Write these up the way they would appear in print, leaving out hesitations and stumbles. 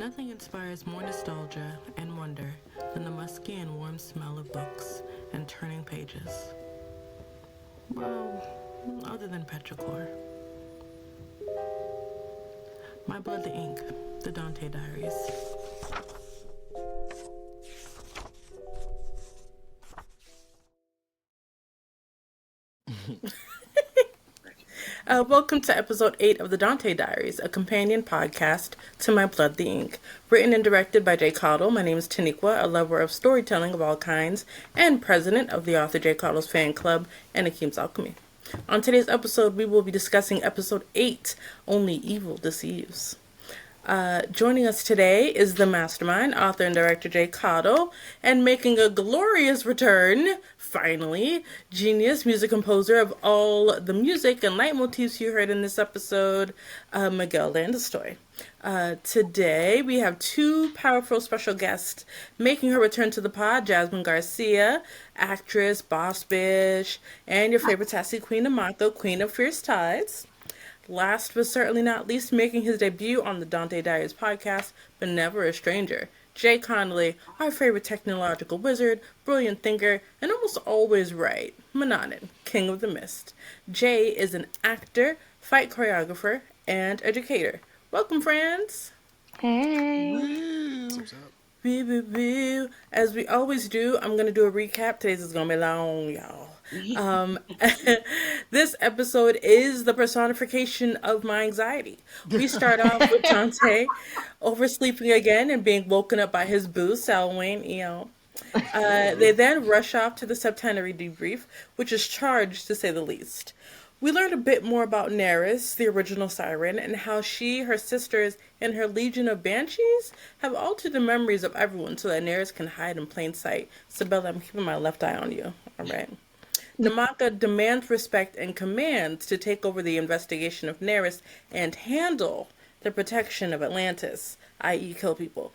Nothing inspires more nostalgia and wonder than the musky and warm smell of books and turning pages. Well, other than petrichor. My Blood the Ink, the Dante Diaries. Welcome to episode 8 of the Dante Diaries, a companion podcast to My Blood the Ink. Written and directed by J. Cottle, my name is Tiniqua, a lover of storytelling of all kinds, and president of the author J. Cottle's fan club and Akeem's Alchemy. On today's episode, we will be discussing episode 8, Only Evil Deceives. Joining us today is the mastermind, author and director J. Cottle, and making a glorious return, finally, genius music composer of all the music and leitmotifs you heard in this episode, Miguel and J. Today, we have two powerful special guests making her return to the pod, Jasmine Garcia, actress, boss bitch, and your favorite sassy queen, Namaka, queen of fierce tides. Last but certainly not least, making his debut on the Dante Diaries podcast, but never a stranger, Jay Connolly, our favorite technological wizard, brilliant thinker, and almost always right, Mannanan, king of the mist. Jay is an actor, fight choreographer, and educator. Welcome, friends. Hey. What's up? As we always do, I'm going to do a recap. Today's is going to be long, y'all. This episode is the personification of my anxiety. We start off with Dante oversleeping again and being woken up by his boo, Selwyn, They then rush off to the septenary debrief, which is charged to say the least. We learned a bit more about Neris, the original siren, and how she, her sisters, and her legion of banshees have altered the memories of everyone so that Neris can hide in plain sight. Sabella, I'm keeping my left eye on you. All right. Namaka demands respect and commands to take over the investigation of Neris and handle the protection of Atlantis, i.e. kill people.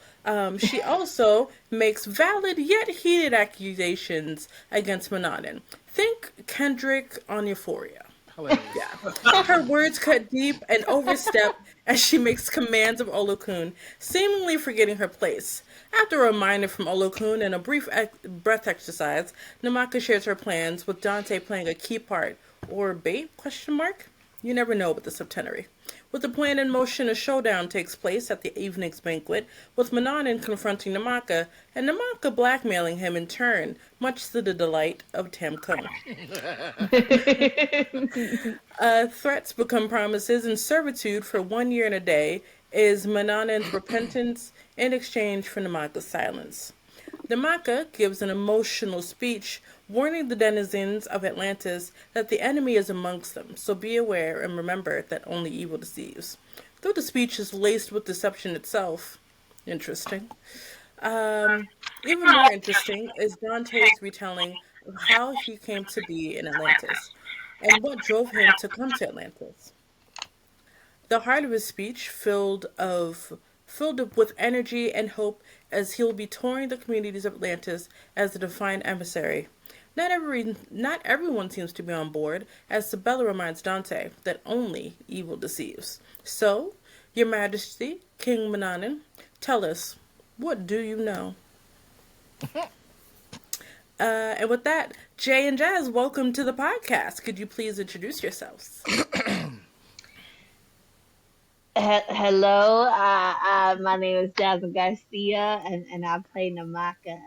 She also makes valid yet heated accusations against Mannanan. Think Kendrick on Euphoria. Hilarious. Yeah. Her words cut deep and overstep as she makes commands of Olokun, seemingly forgetting her place. After a reminder from Olokun and a brief breath exercise, Namaka shares her plans, with Dante playing a key part, or bait, question mark? You never know with the septenary. With the plan in motion, a showdown takes place at the evening's banquet, with Mannanan confronting Namaka, and Namaka blackmailing him in turn, much to the delight of Tam Kung. Threats become promises, and servitude for 1 year and a day is Mannanan's repentance in exchange for Namaka's silence. Namaka gives an emotional speech warning the denizens of Atlantis that the enemy is amongst them, so be aware and remember that only evil deceives. Though the speech is laced with deception itself, interesting. Even more interesting is Dante's retelling of how he came to be in Atlantis and what drove him to come to Atlantis. The heart of his speech filled up with energy and hope as he will be touring the communities of Atlantis as the defiant emissary. Not everyone seems to be on board, as Sabella reminds Dante that only evil deceives. So, Your Majesty, King Mannanan, tell us, what do you know? And with that, Jay and Jazz, welcome to the podcast. Could you please introduce yourselves? Hello, my name is Jasmine Garcia, and I play Namaka.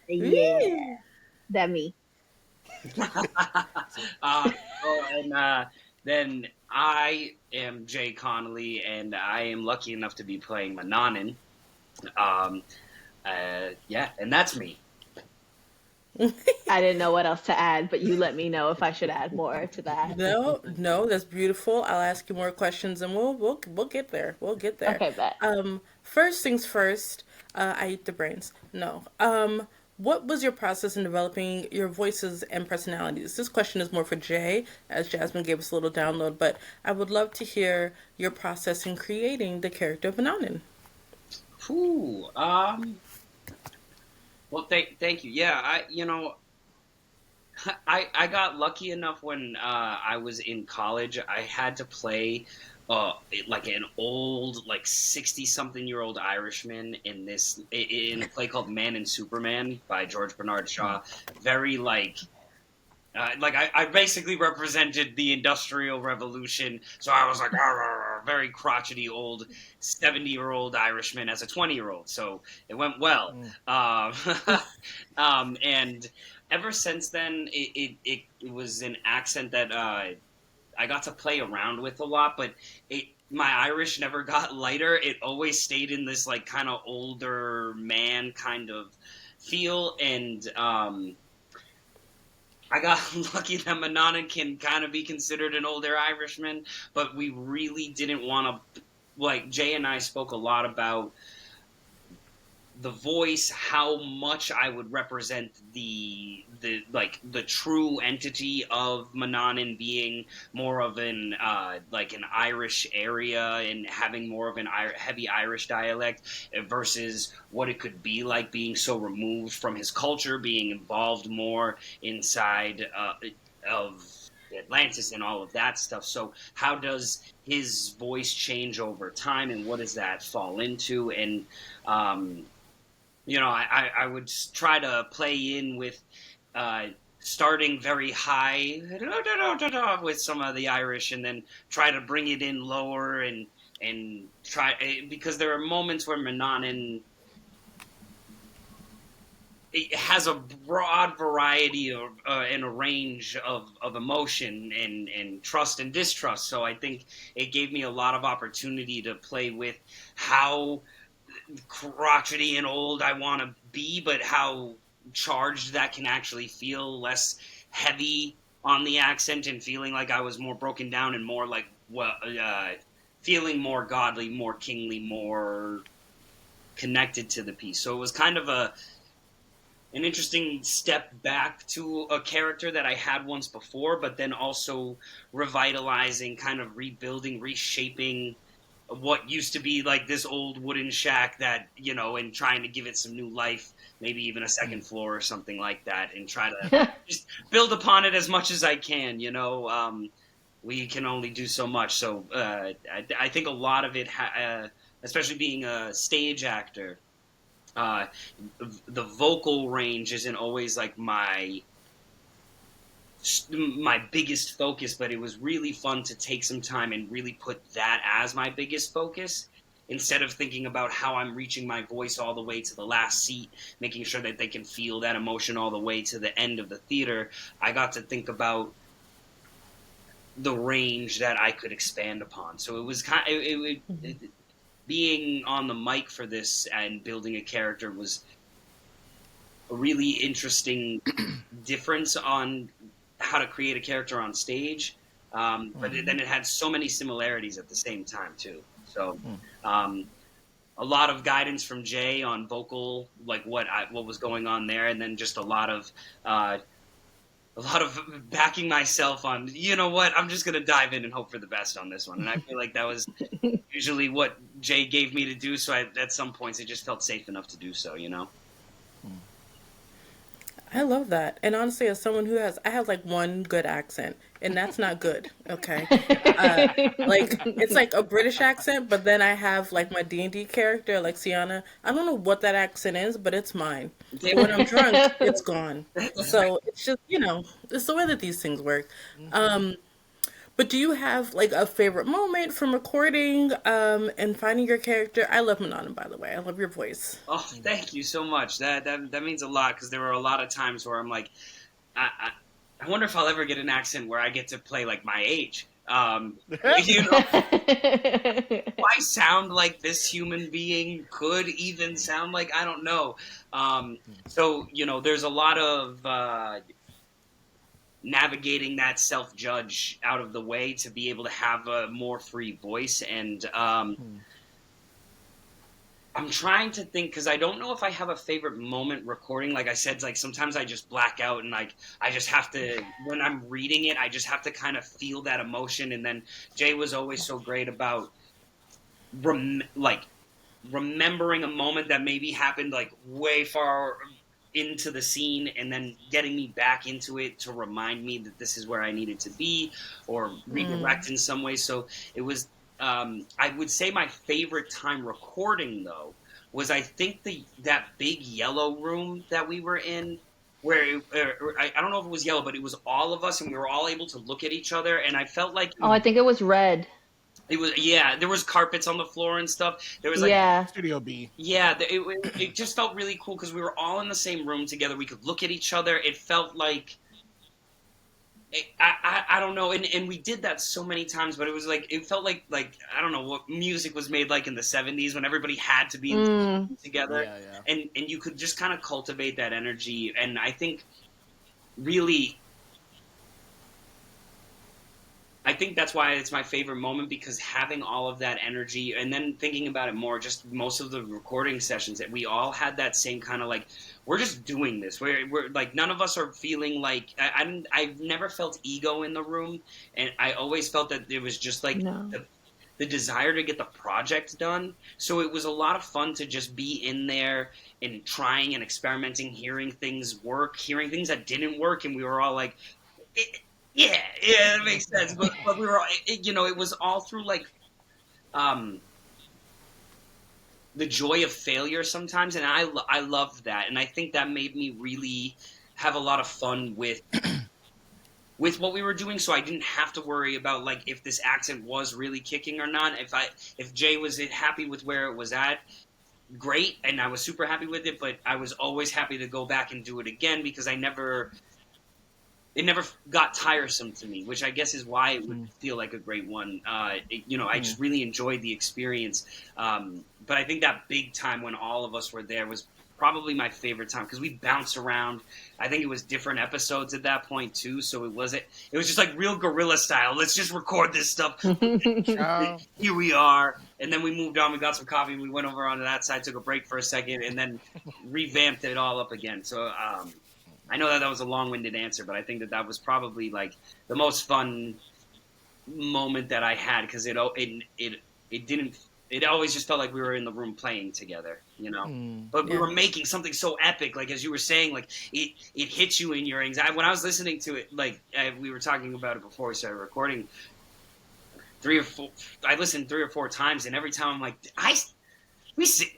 Yeah, that me. Then I am Jay Connolly, and I am lucky enough to be playing Mannanan. And that's me. I didn't know what else to add, but you let me know if I should add more to that. No, that's beautiful. I'll ask you more questions, and we'll get there. We'll get there. Okay, bet. First things first. I eat the brains. No. What was your process in developing your voices and personalities? This question is more for Jay, as Jasmine gave us a little download, but I would love to hear your process in creating the character of Mannanan. Well, thank you. Yeah, I got lucky enough when I was in college. I had to play like an old, like 60-something-year-old Irishman in a play called Man and Superman by George Bernard Shaw. Very I basically represented the Industrial Revolution, so I was like very crotchety old 70-year-old Irishman as a 20-year-old. So it went well, and ever since then, it was an accent that I got to play around with a lot, but my Irish never got lighter. It always stayed in this like kind of older man kind of feel, and I got lucky that Mannanan can kind of be considered an older Irishman, but we really didn't want to. Like Jay and I spoke a lot about the voice, how much I would represent the true entity of Mannanan being more of an an Irish area and having more of an heavy Irish dialect versus what it could be like being so removed from his culture, being involved more inside of Atlantis and all of that stuff. So how does his voice change over time, and what does that fall into? And I would try to play in with starting very high with some of the Irish, and then try to bring it in lower and try, because there are moments where Mannanan it has a broad variety of and a range of emotion and trust and distrust. So I think it gave me a lot of opportunity to play with how crotchety and old I want to be, but how charged that can actually feel, less heavy on the accent, and feeling like I was more broken down and more like feeling more godly, more kingly, more connected to the piece. So it was kind of an interesting step back to a character that I had once before, but then also revitalizing, kind of rebuilding, reshaping what used to be like this old wooden shack that, and trying to give it some new life, maybe even a second floor or something like that, and try to just build upon it as much as I can. We can only do so much. So I think a lot of it, especially being a stage actor, the vocal range isn't always like my biggest focus, but it was really fun to take some time and really put that as my biggest focus, instead of thinking about how I'm reaching my voice all the way to the last seat, making sure that they can feel that emotion all the way to the end of the theater. I got to think about the range that I could expand upon. So it was being on the mic for this and building a character was a really interesting difference on how to create a character on stage, but then it had so many similarities at the same time too. So a lot of guidance from Jay on vocal, like what was going on there, and then just a lot of backing myself on, I'm just gonna dive in and hope for the best on this one. And I feel like that was usually what Jay gave me to do. So at some points it just felt safe enough to do so. I love that. And honestly, as someone I have like one good accent, and that's not good, okay? It's like a British accent, but then I have like my D&D character, Alexiana. I don't know what that accent is, but it's mine. But when I'm drunk, it's gone. So it's just, it's the way that these things work. But do you have like a favorite moment from recording and finding your character? I love Mannanan, by the way. I love your voice. Oh, thank you so much. That means a lot, because there were a lot of times where I'm like, I wonder if I'll ever get an accent where I get to play like my age. Do I sound like this human being could even sound like? I don't know. So there's a lot of navigating that self-judge out of the way to be able to have a more free voice. And I'm trying to think, because I don't know if I have a favorite moment recording. Like I said, like sometimes I just black out, and like I just have to, when I'm reading it, I just have to kind of feel that emotion. And then Jay was always so great about remembering a moment that maybe happened like way far into the scene, and then getting me back into it to remind me that this is where I needed to be, or redirect in some way. So it was I would say my favorite time recording though was I think that big yellow room that we were in, where I don't know if it was yellow, but it was all of us, and we were all able to look at each other, and I felt like Oh, I think it was red. it was yeah. There was carpets on the floor and stuff. There was like Yeah. Studio B. yeah. It just felt really cool because we were all in the same room together. We could look at each other. It felt like I don't know, and we did that so many times, but it was like it felt like I don't know what music was made like in the 70s when everybody had to be together, and you could just kind of cultivate that energy, and I think really. I think that's why it's my favorite moment, because having all of that energy and then thinking about it more, just most of the recording sessions that we all had that same kind of like, we're just doing this. We're like, none of us are feeling like, I've never felt ego in the room. And I always felt that it was just like the desire to get the project done. So it was a lot of fun to just be in there and trying and experimenting, hearing things work, hearing things that didn't work. And we were all like, yeah, that makes sense. But we were, it was all through like the joy of failure sometimes, and I loved that, and I think that made me really have a lot of fun with what we were doing. So I didn't have to worry about like if this accent was really kicking or not. If Jay was happy with where it was at, great, and I was super happy with it. But I was always happy to go back and do it again because it never got tiresome to me, which I guess is why it would feel like a great one. I just really enjoyed the experience. But I think that big time when all of us were there was probably my favorite time because we bounced around. I think it was different episodes at that point too. So it was just like real guerrilla style. Let's just record this stuff. Here we are. And then we moved on. We got some coffee. We went over onto that side, took a break for a second, and then revamped it all up again. So, I know that was a long-winded answer, but I think that was probably like the most fun moment that I had because it always just felt like we were in the room playing together, But we were making something so epic, like as you were saying, like it hits you in your anxiety. When I was listening to it, like we were talking about it before we started recording, I listened 3 or 4 times, and every time I'm like,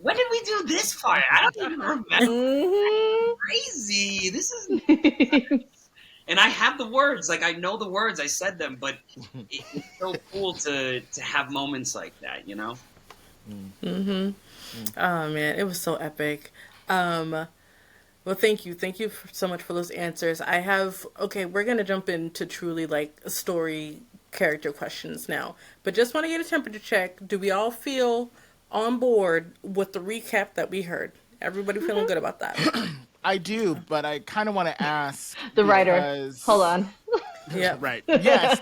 when did we do this part? I don't even remember. Crazy. This is and I have the words. Like I know the words. I said them, but it's so cool to have moments like that, Oh man, it was so epic. Well, thank you so much for those answers. We're gonna jump into truly like story character questions now, but just want to get a temperature check. Do we all feel on board with the recap that we heard? Everybody feeling good about that? I do, but I kind of want to ask the writer. Hold on. Yeah, right. Yes.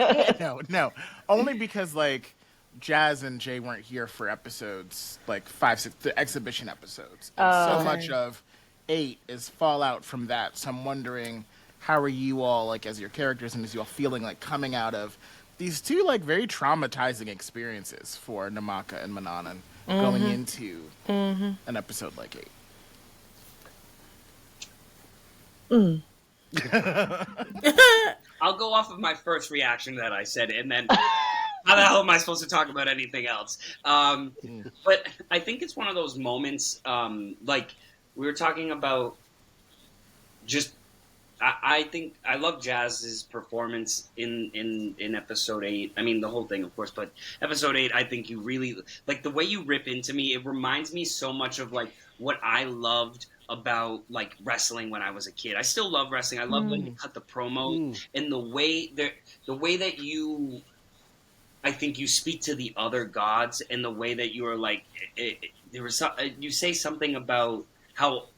No. Only because like Jazz and Jay weren't here for episodes like 5, 6, the exhibition episodes. And so much of 8 is fallout from that. So I'm wondering, how are you all like as your characters and as you all feeling like coming out of these 2 like very traumatizing experiences for Namaka and Mannanan going into an episode like 8? I'll go off of my first reaction that I said, and then how the hell am I supposed to talk about anything else? But I think it's one of those moments, like we were talking about just I think I love Jazz's performance in episode 8. I mean, the whole thing, of course, but episode 8, I think you really like the way you rip into me. It reminds me so much of like what I loved about like wrestling when I was a kid. I still love wrestling. I love when you cut the promo and the way that you, I think you speak to the other gods and the way that you are like, you say something about how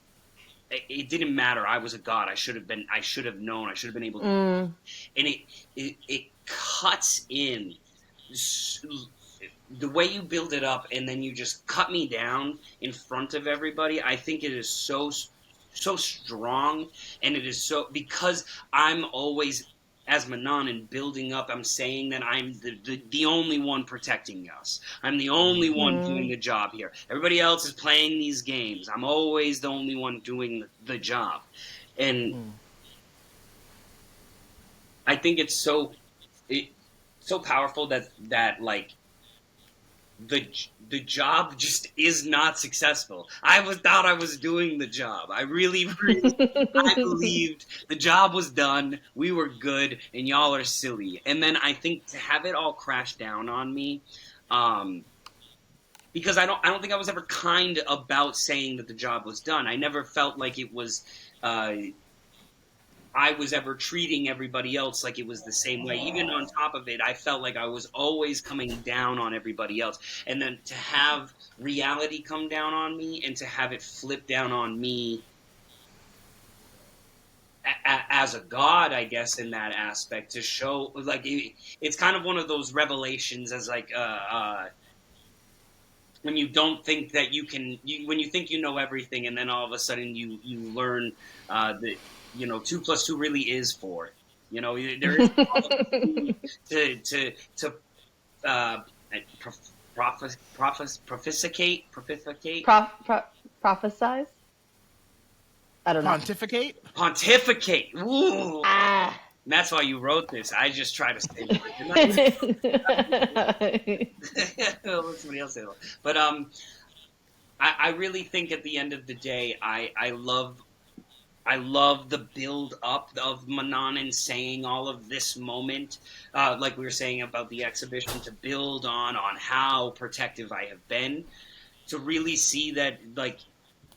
it didn't matter. I was a god. I should have known. I should have been able to. And it cuts in the way you build it up, and then you just cut me down in front of everybody. I think it is so strong, and it is so because I'm always as Mannanan building up. I'm saying that I'm the only one protecting us. I'm the only one doing the job here. Everybody else is playing these games. I'm always the only one doing the job, and I think it's so powerful that like the job just is not successful. Thought I was doing the job. I really I believed the job was done. We were good, and y'all are silly. And then I think to have it all crash down on me, because I don't think I was ever kind about saying that the job was done. I never felt like it was. I was ever treating everybody else like it was the same way. Even on top of it, I felt like I was always coming down on everybody else. And then to have reality come down on me and to have it flip down on me as a god, I guess, in that aspect, to show, like, it's kind of one of those revelations as, like, when you don't think that when you think you know everything, and then all of a sudden you learn that 2 + 2 really is 4. There is to prophesicate. Prophesize. I don't know. Pontificate. Ooh. And that's why you wrote this. I just try to say it. Let somebody else say it. But I really think at the end of the day, I love the build up of Mannanan saying all of this moment, like we were saying about the exhibition, to build on how protective I have been, to really see that, like,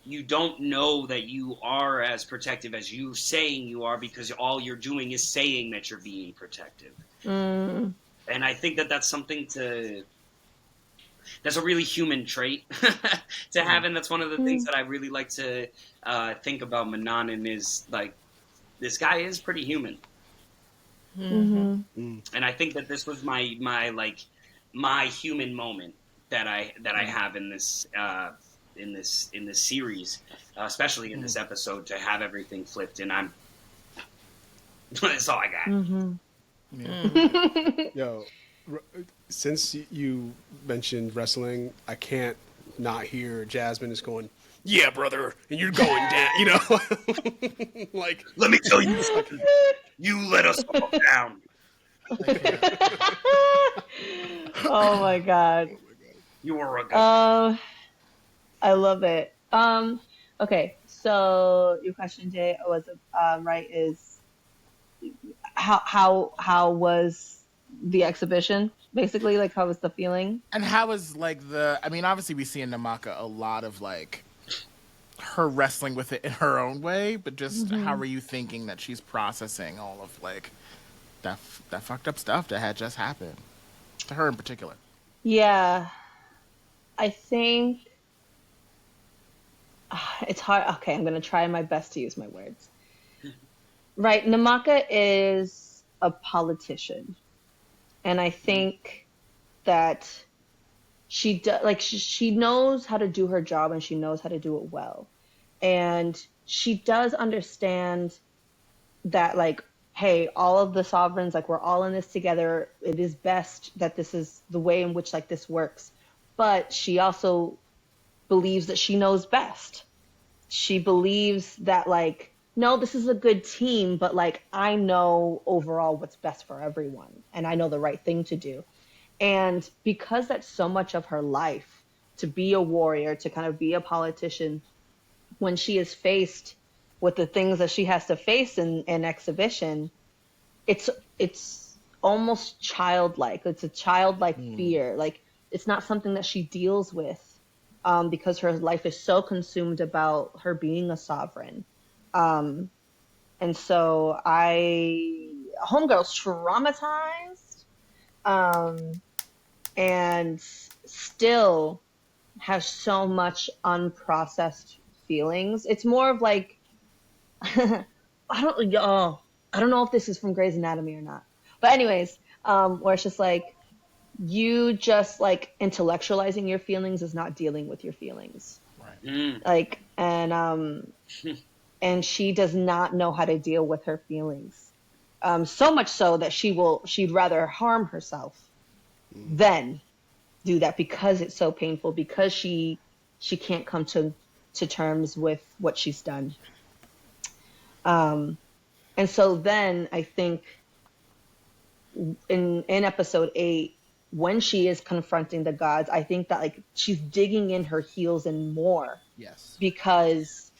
you don't know that you are as protective as you saying you are, because all you're doing is saying that you're being protective. And I think that that's something that's a really human trait to have, and that's one of the things that I really like to think about Mannanan, is like, this guy is pretty human. And I think that this was my human moment that I have in this series, especially in this episode, to have everything flipped. And that's all I got. Yo, since you mentioned wrestling, I can't not hear Jasmine is going, "Yeah, brother," and you're going down. Like, let me tell you something. You let us all down. Oh my god. You were a good. I love it. Okay, so your question, Jay, was right, is how was the exhibition, basically, like, how was the feeling? And how was, like, obviously we see in Namaka a lot of, like, her wrestling with it in her own way, but just how are you thinking that she's processing all of, like, that fucked up stuff that had just happened to her in particular? Yeah, I think it's hard. Okay, I'm gonna try my best to use my words. Right, Namaka is a politician, and I think that she knows how to do her job, and she knows how to do it well, and she does understand that, like, hey, all of the sovereigns, like, we're all in this together. It is best that this is the way in which, like, this works. But she also believes that she knows best. She believes that, like, no, this is a good team, but, like, I know overall what's best for everyone, and I know the right thing to do. And because that's so much of her life, to be a warrior, to kind of be a politician, when she is faced with the things that she has to face in exhibition, it's almost childlike. It's a childlike fear. Like, it's not something that she deals with, because her life is so consumed about her being a sovereign. And so homegirl's traumatized, and still has so much unprocessed feelings. It's more of like, I don't know if this is from Grey's Anatomy or not, but anyways, where it's just like, you just, like, intellectualizing your feelings is not dealing with your feelings. Right. Like, and she does not know how to deal with her feelings. So much so that she'd rather harm herself than do that, because it's so painful, because she can't come to terms with what she's done. And so then I think in episode 8, when she is confronting the gods, I think that like she's digging in her heels and more. Yes. Because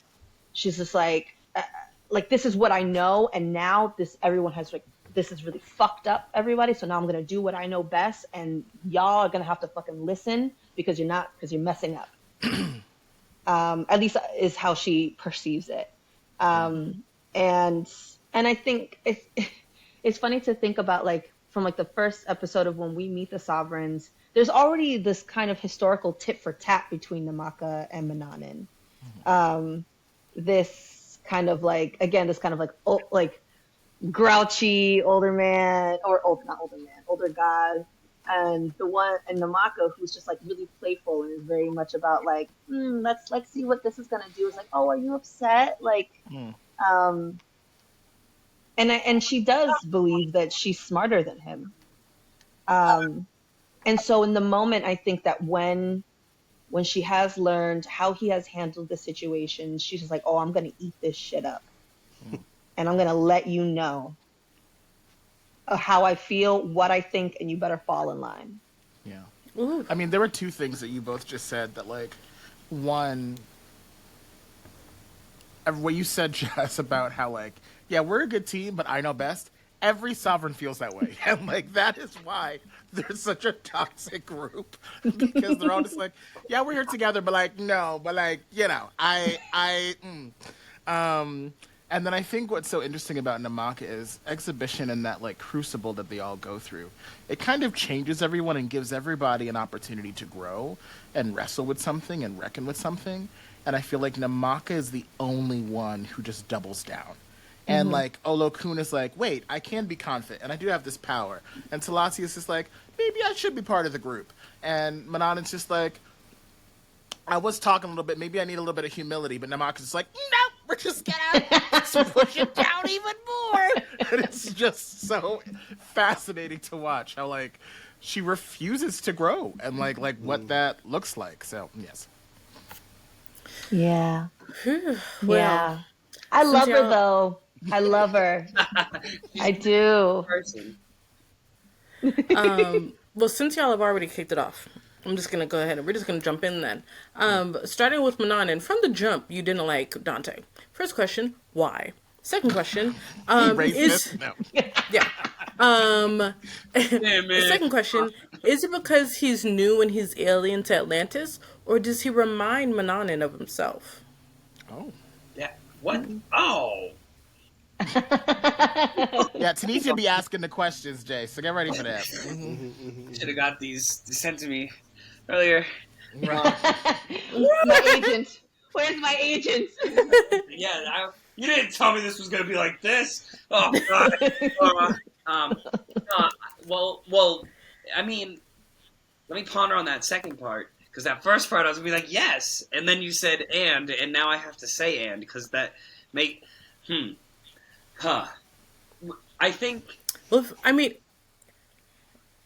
she's just like this is what I know, and now everyone has like this is really fucked up, everybody. So now I'm gonna do what I know best, and y'all are gonna have to fucking listen because you're messing up. At least is how she perceives it. And I think it's funny to think about like from like the first episode of when we meet the sovereigns. There's already this kind of historical tit for tat between Namaka and Mannanan. This kind of like again, this kind of like grouchy older man not older man, older god, and the one and Namaka who's just like really playful and is very much about like let's see what this is gonna do. It's like, oh, are you upset? Like and she does believe that she's smarter than him. And so in the moment, I think that when she has learned how he has handled the situation, she's just like, oh, I'm going to eat this shit up. And I'm going to let you know how I feel, what I think, and you better fall in line. Yeah. Ooh. I mean, there were two things that you both just said that, like, one, what you said, Jess, about how, like, yeah, we're a good team, but I know best. Every sovereign feels that way. And, like, that is why they're such a toxic group. Because they're all just like, yeah, we're here together, but, like, no, but, like, you know, and then I think what's so interesting about Namaka is exhibition and that, like, crucible that they all go through. It kind of changes everyone and gives everybody an opportunity to grow and wrestle with something and reckon with something. And I feel like Namaka is the only one who just doubles down. And, like, Olokun is like, wait, I can be confident, and I do have this power. And Talasi is just like, maybe I should be part of the group. And Mananan's just like, I was talking a little bit, maybe I need a little bit of humility. But Namaka's just like, no, we're just gonna push it down even more. And it's just so fascinating to watch how, like, she refuses to grow and, like what that looks like. So, yes. Yeah. Well, yeah. I love her, though. I love her. I do. Person. Well, since y'all have already kicked it off, I'm just gonna go ahead and we're just gonna jump in then. Starting with Mannanan, from the jump, you didn't like Dante. First question, why? Second question, is No. yeah. The second question, is it because he's new and he's alien to Atlantis, or does he remind Mannanan of himself? Oh. Yeah. What? Oh. Yeah, Tanisha be asking the questions, Jay, so get ready for that. Should have got these sent to me earlier. My agent. Where's my agent? Yeah, you didn't tell me this was going to be like this. Oh, God. Well, I mean, let me ponder on that second part. Because that first part, I was going to be like, yes. And then you said, and now I have to say and. Because that I think... Well, I mean,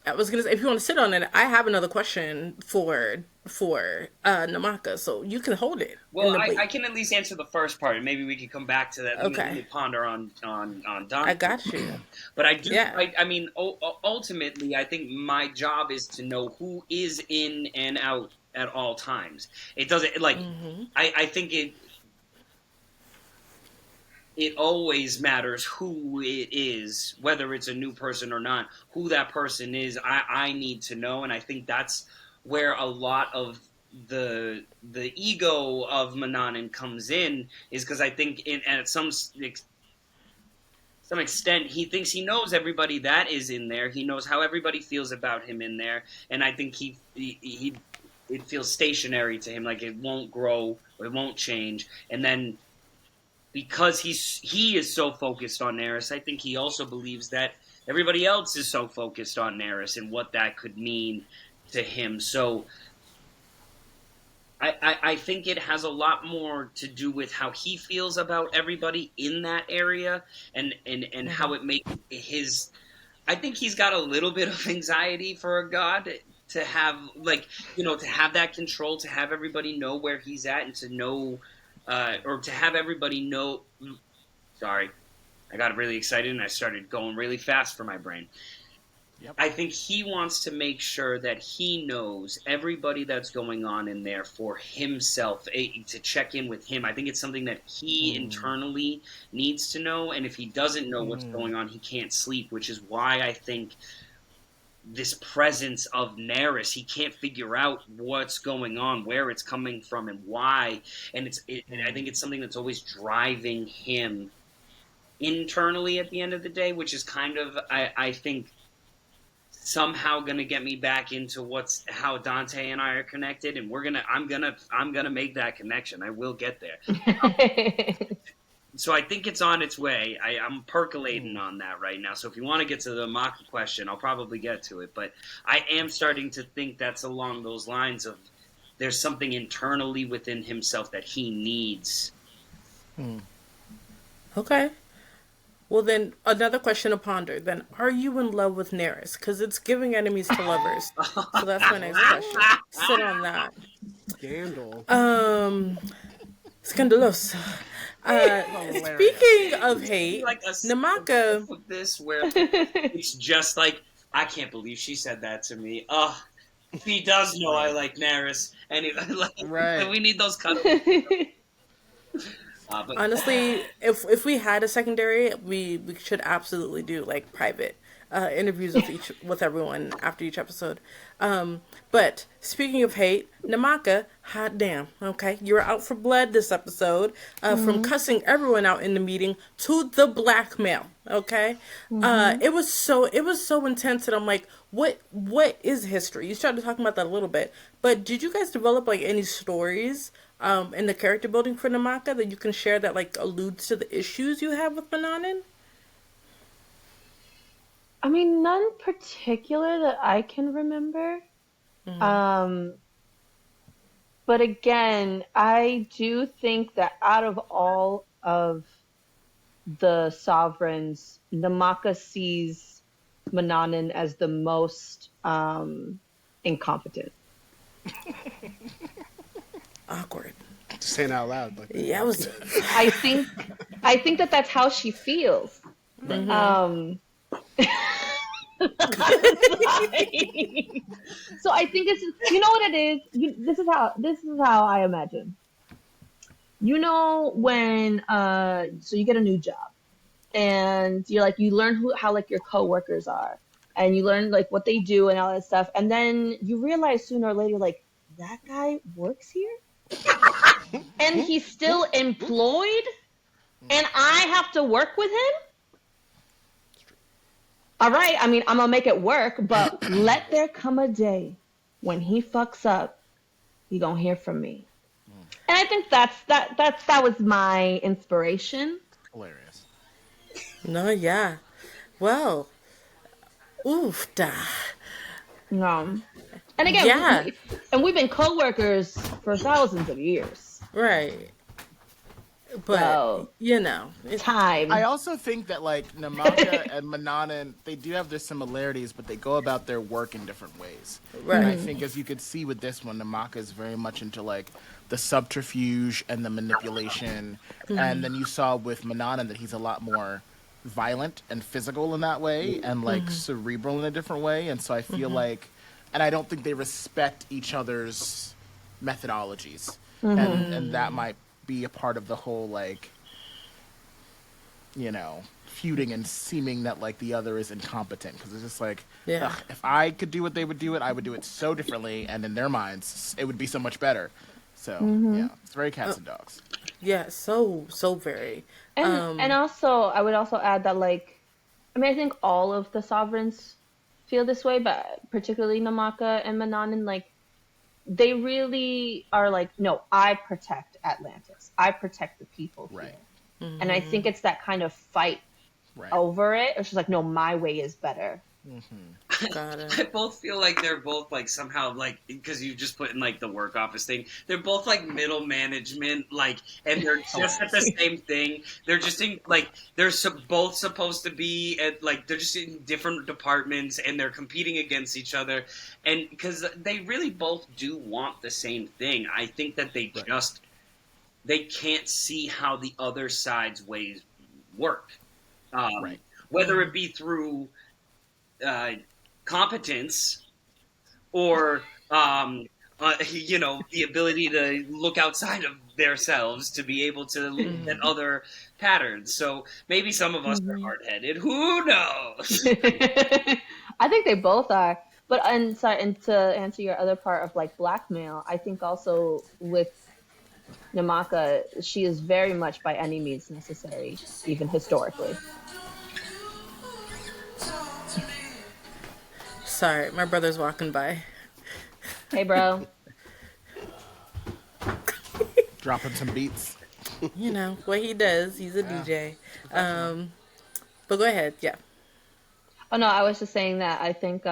I was gonna say, if you want to sit on it, I have another question for Namaka, so you can hold it. Well, I can at least answer the first part, and maybe we can come back to that. Okay. Let me ponder on Dante. I got you. But I do. Yeah. I mean, ultimately, I think my job is to know who is in and out at all times. It doesn't like. I think it always matters who it is, whether it's a new person or not. Who that person is, I need to know, and I think that's where a lot of the ego of Mannanan comes in, is because I think at some extent he thinks he knows everybody that is in there. He knows how everybody feels about him in there, and I think it feels stationary to him, like it won't grow, or it won't change, and then. Because he is so focused on Neris, I think he also believes that everybody else is so focused on Neris and what that could mean to him. So I think it has a lot more to do with how he feels about everybody in that area and how it makes his... I think he's got a little bit of anxiety for a god to have, like, to have that control, to have everybody know where he's at and to know... or to have everybody know... Sorry. I got really excited and I started going really fast for my brain. Yep. I think he wants to make sure that he knows everybody that's going on in there for himself, to check in with him. I think it's something that he internally needs to know, and if he doesn't know what's going on, he can't sleep, which is why I think this presence of Neris, he can't figure out what's going on, where it's coming from, and why. And I think it's something that's always driving him internally at the end of the day, which is kind of, I think, somehow gonna get me back into how Dante and I are connected, and I'm gonna make that connection. I will get there. So I think it's on its way. I'm percolating on that right now. So if you want to get to the Namaka question, I'll probably get to it. But I am starting to think that's along those lines of there's something internally within himself that he needs. Okay. Well, then, another question to ponder. Then, are you in love with Neris? Because it's giving enemies to lovers. So that's my next question. Sit on that. Scandal. Scandalous. Speaking of hate, Like Namaka. Of this where it's just like, I can't believe she said that to me. Oh, he does know I like Neris, and we need those cuts. But Honestly, if we had a secondary, we should absolutely do like private interviews with everyone after each episode. But speaking of hate, Namaka, hot damn, okay, you were out for blood this episode, from cussing everyone out in the meeting to the blackmail. Okay, it was so intense, and I'm like, what is history? You started talking about that a little bit, but did you guys develop like any stories in the character building for Namaka that you can share that like alludes to the issues you have with Mannanan? I mean, none particular that I can remember. But again, I do think that out of all of the sovereigns, Namaka sees Mannanan as the most incompetent. Awkward. Saying out loud. Like, Yeah, it was. I think that that's how she feels. So I think it's, you know what it is. This is how I imagine. You know when so you get a new job, and you're like, you learn how like your coworkers are, and you learn like what they do and all that stuff, and then you realize sooner or later, like, that guy works here and he's still employed and I have to work with him. All right, I mean, I'm gonna make it work, but let there come a day when he fucks up, you gonna hear from me. And I think that was my inspiration. Hilarious. No, yeah. Well, oof, da. And again, Yeah. we've been co-workers for thousands of years. Right. But, So, it's time. I also think that like Namaka and Mannanan, they do have their similarities, but they go about their work in different ways. Right. And I think, as you could see with this one, Namaka is very much into like the subterfuge and the manipulation, and then you saw with Mannanan that he's a lot more violent and physical in that way, and like cerebral in a different way. And so I feel like, and I don't think they respect each other's methodologies, and that might be a part of the whole like, feuding and seeming that like the other is incompetent, because it's just like, Yeah. ugh, if I could do what they would do it, I would do it so differently, and in their minds it would be so much better. So yeah, it's very cats and dogs. yeah, so very. And also, I would also add that, like, I mean, I think all of the sovereigns feel this way, but particularly Namaka and Mannanan, like, they really are like, no, I protect Atlantis. I protect the people here. Right. And I think it's that kind of fight over it. It's just like, no, my way is better. Got it. I both feel like they're both like somehow like, because you just put in like the work office thing, they're both like middle management, like, and they're just at the same thing. They're just in like, they're both supposed to be at like, they're just in different departments and they're competing against each other. And because they really both do want the same thing. I think that they just, they can't see how the other side's ways work. Whether it be through competence or the ability to look outside of themselves to be able to look at other patterns. So maybe some of us are hard-headed. Who knows? I think they both are. But and to answer your other part of like blackmail, I think also with Namaka, she is very much by any means necessary, even historically. Sorry, my brother's walking by. Hey, bro. Dropping some beats. You know what he does. He's a DJ. But go ahead. Yeah. Oh no, I was just saying that I think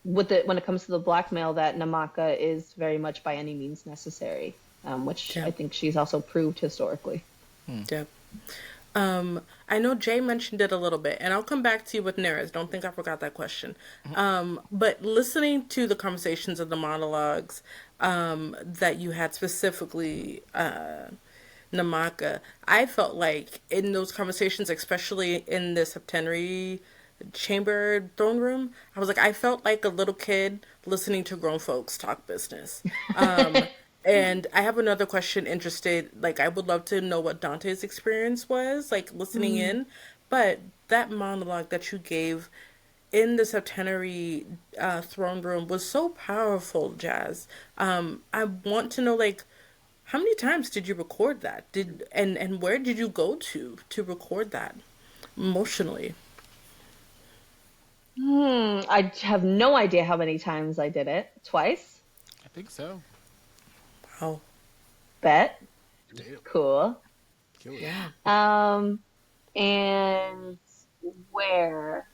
when it comes to the blackmail, that Namaka is very much by any means necessary, which I think she's also proved historically. Yeah. I know Jay mentioned it a little bit, and I'll come back to you with Neres. Don't think I forgot that question. But listening to the conversations of the monologues that you had specifically, Namaka, I felt like in those conversations, especially in the septenary chamber throne room, I was like, I felt like a little kid listening to grown folks talk business. And I have another question interested. Like, I would love to know what Dante's experience was, like, listening in. But that monologue that you gave in the septenary throne room was so powerful, Jazz. I want to know, like, how many times did you record that? And where did you go to record that emotionally? I have no idea how many times I did it. Twice? I think so. Wow. Bet. Damn. Cool. Yeah. And where?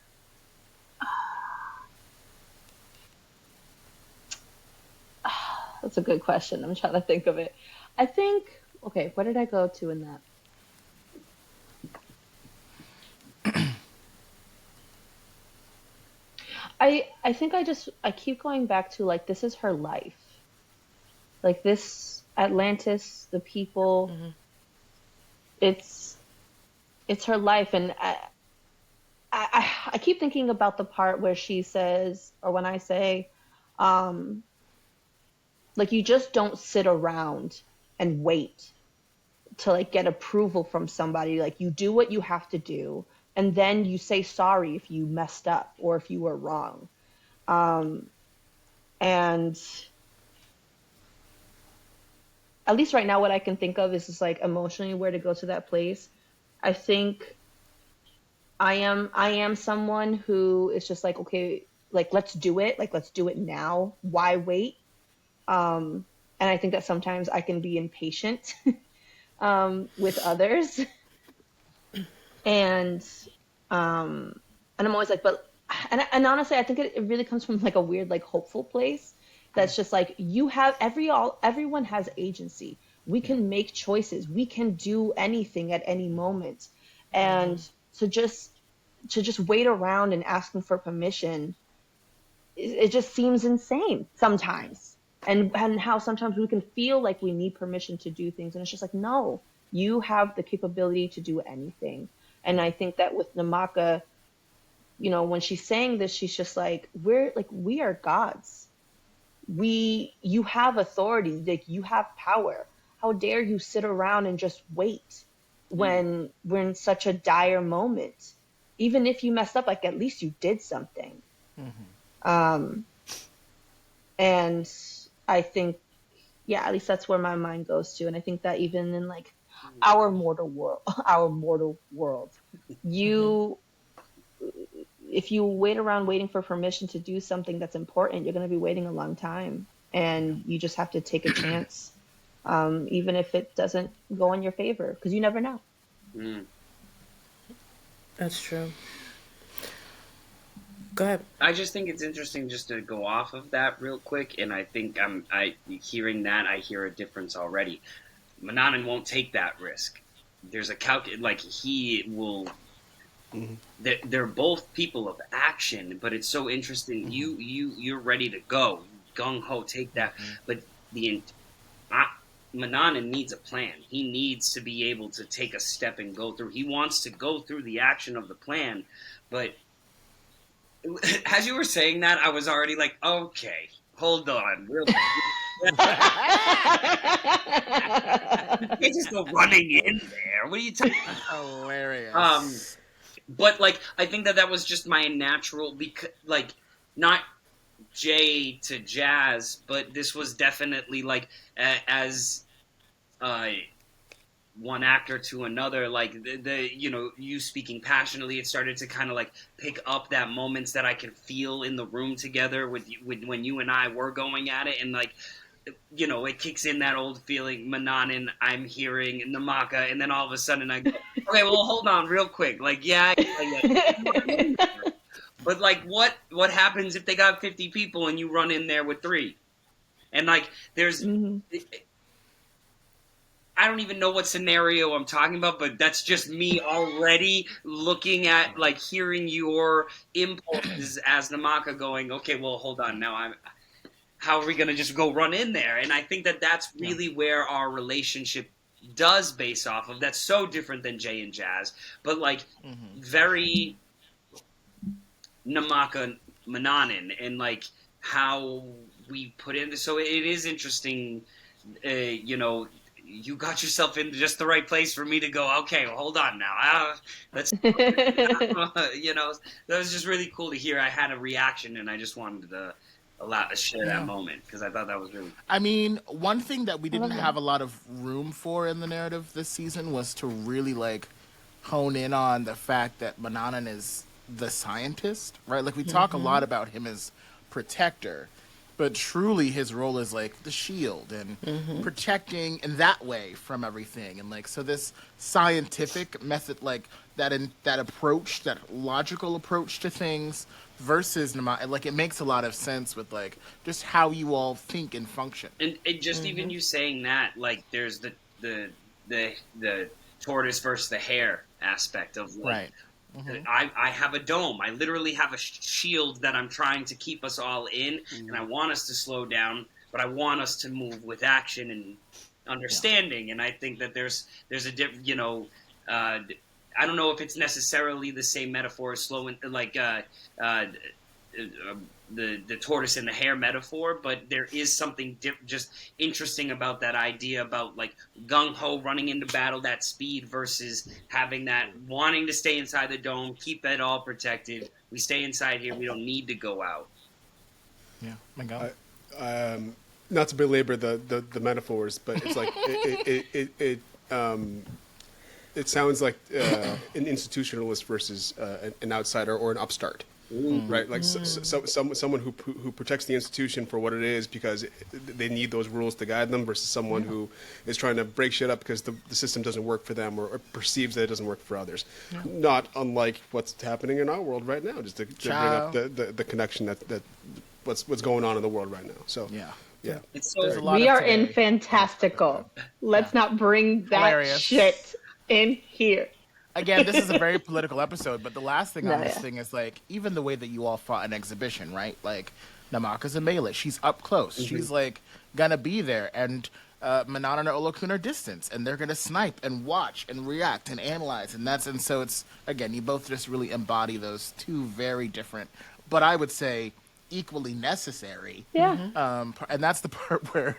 That's a good question. I'm trying to think of it. I think, okay, where did I go to in that? I think I keep going back to like, this is her life. Like this Atlantis, the people, it's her life. And I keep thinking about the part where she says, or when I say, like, you just don't sit around and wait to like get approval from somebody. Like, you do what you have to do, and then you say sorry if you messed up or if you were wrong. And at least right now, what I can think of is just like emotionally where to go to that place. I think I am someone who is just like, okay, like, let's do it. Like, let's do it now. Why wait? And I think that sometimes I can be impatient with others. And I'm always like, and honestly, I think it really comes from like a weird, like, hopeful place. That's just like, everyone has agency. We can make choices. We can do anything at any moment. And to just wait around and asking for permission, it just seems insane sometimes. And how sometimes we can feel like we need permission to do things, and it's just like, no, you have the capability to do anything. And I think that with Namaka, when she's saying this, she's just like, we are gods. You have authority, like, you have power. How dare you sit around and just wait when we're in such a dire moment? Even if you messed up, like, at least you did something. And I think, yeah, at least that's where my mind goes to. And I think that even in like our mortal world, if you wait around waiting for permission to do something that's important, you're going to be waiting a long time, and you just have to take a chance, even if it doesn't go in your favor, because you never know. That's true. Go ahead. I just think it's interesting just to go off of that real quick, and I think hearing that, I hear a difference already. Mannanan won't take that risk. There's a like, he will. They're both people of action, but it's so interesting. You're ready to go, gung ho, take that. But Mannanan needs a plan. He needs to be able to take a step and go through. He wants to go through the action of the plan, but as you were saying that, I was already like, okay, hold on. You can't just go running in there. What are you talking about? Hilarious. But like, I think that was just my natural, because like, not Jay to Jazz, but this was definitely like as one actor to another, like the you speaking passionately, it started to kind of like pick up that moments that I could feel in the room together with when you and I were going at it, and like it kicks in that old feeling, Mannanan, I'm hearing Namaka, and then all of a sudden I go, okay, well, hold on real quick, like, yeah. But like, what happens if they got 50 people and you run in there with 3? And like, there's, I don't even know what scenario I'm talking about, but that's just me already looking at, like, hearing your impulses as Namaka going, okay, well, hold on, now how are we going to just go run in there? And I think that that's really where our relationship does base off of. That's so different than Jay and Jazz, but like very Namaka Mannanan, and like how we put in. So it is interesting, you got yourself in just the right place for me to go, okay, well, hold on now. Let's, that was just really cool to hear. I had a reaction, and I just wanted to share that moment, because I thought that was really cool. I mean, one thing that we didn't have a lot of room for in the narrative this season was to really like hone in on the fact that Mannanan is the scientist, right? Like, we talk a lot about him as protector, but truly his role is like the shield and protecting in that way from everything. And like, so this scientific method, like that approach, that logical approach to things versus like, it makes a lot of sense with like just how you all think and function. And just even you saying that, like, there's the tortoise versus the hare aspect of like, right. I have a dome. I literally have a shield that I'm trying to keep us all in, and I want us to slow down, but I want us to move with action and understanding. And I think that there's a different, I don't know if it's necessarily the same metaphor as slowing, like the tortoise and the hare metaphor, but there is something just interesting about that idea about like gung-ho running into battle, that speed, versus having that wanting to stay inside the dome, keep it all protected. We stay inside here. We don't need to go out. Yeah, my God. Not to belabor the metaphors, but it's like it sounds like an institutionalist versus an outsider or an upstart. Right, like someone who protects the institution for what it is because they need those rules to guide them, versus someone who is trying to break shit up because the system doesn't work for them, or perceives that it doesn't work for others. Not unlike what's happening in our world right now, just to bring up the connection that what's going on in the world right now. So yeah. We are in fantastical. Let's not bring that shit in here. Again, this is a very political episode, but the last thing on this thing is like, even the way that you all fought an exhibition, right? Like, Namaka's a melee. She's up close. She's like gonna be there, and Mannanan and Olokun are distance, and they're gonna snipe and watch and react and analyze, and so it's, again, you both just really embody those two very different, but I would say equally necessary. Yeah. And that's the part where,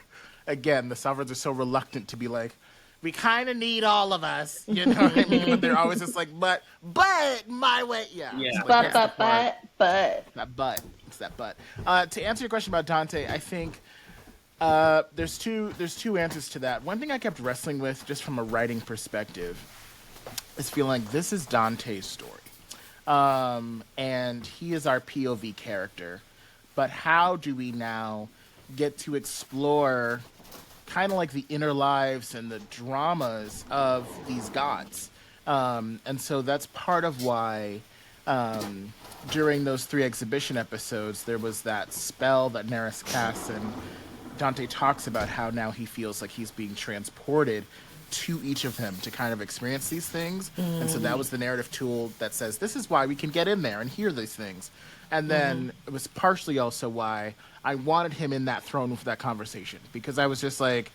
again, the sovereigns are so reluctant to be like, we kind of need all of us, you know what I mean? But they're always just like, but my way, yeah. But. It's that but. To answer your question about Dante, I think there's two answers to that. One thing I kept wrestling with, just from a writing perspective, is feeling like this is Dante's story, and he is our POV character. But how do we now get to explore kind of like the inner lives and the dramas of these gods? And so that's part of why during those 3 exhibition episodes, there was that spell that Neris casts, and Dante talks about how now he feels like he's being transported to each of them to kind of experience these things. And so that was the narrative tool that says, this is why we can get in there and hear these things. And then it was partially also why I wanted him in that throne room for that conversation, because I was just like,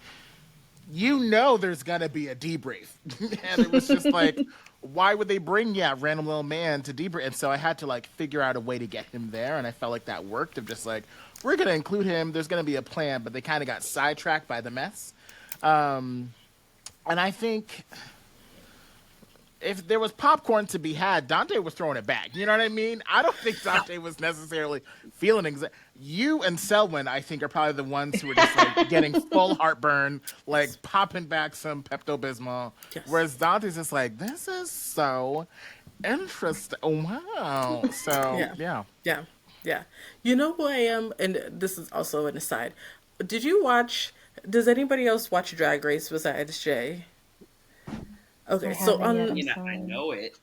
you know there's gonna be a debrief. And it was just like, why would they bring random little man to debrief? And so I had to like figure out a way to get him there, and I felt like that worked. Of just like, we're gonna include him. There's gonna be a plan, but they kind of got sidetracked by the mess. And I think if there was popcorn to be had, Dante was throwing it back. You know what I mean? I don't think Dante was necessarily feeling You and Selwyn, I think, are probably the ones who are just like getting full heartburn, like popping back some Pepto-Bismol. Yes. Whereas Dante's just like, this is so interesting. Wow. So, yeah. You know who I am? And this is also an aside. Does anybody else watch Drag Race besides Jay? Okay, so I know it.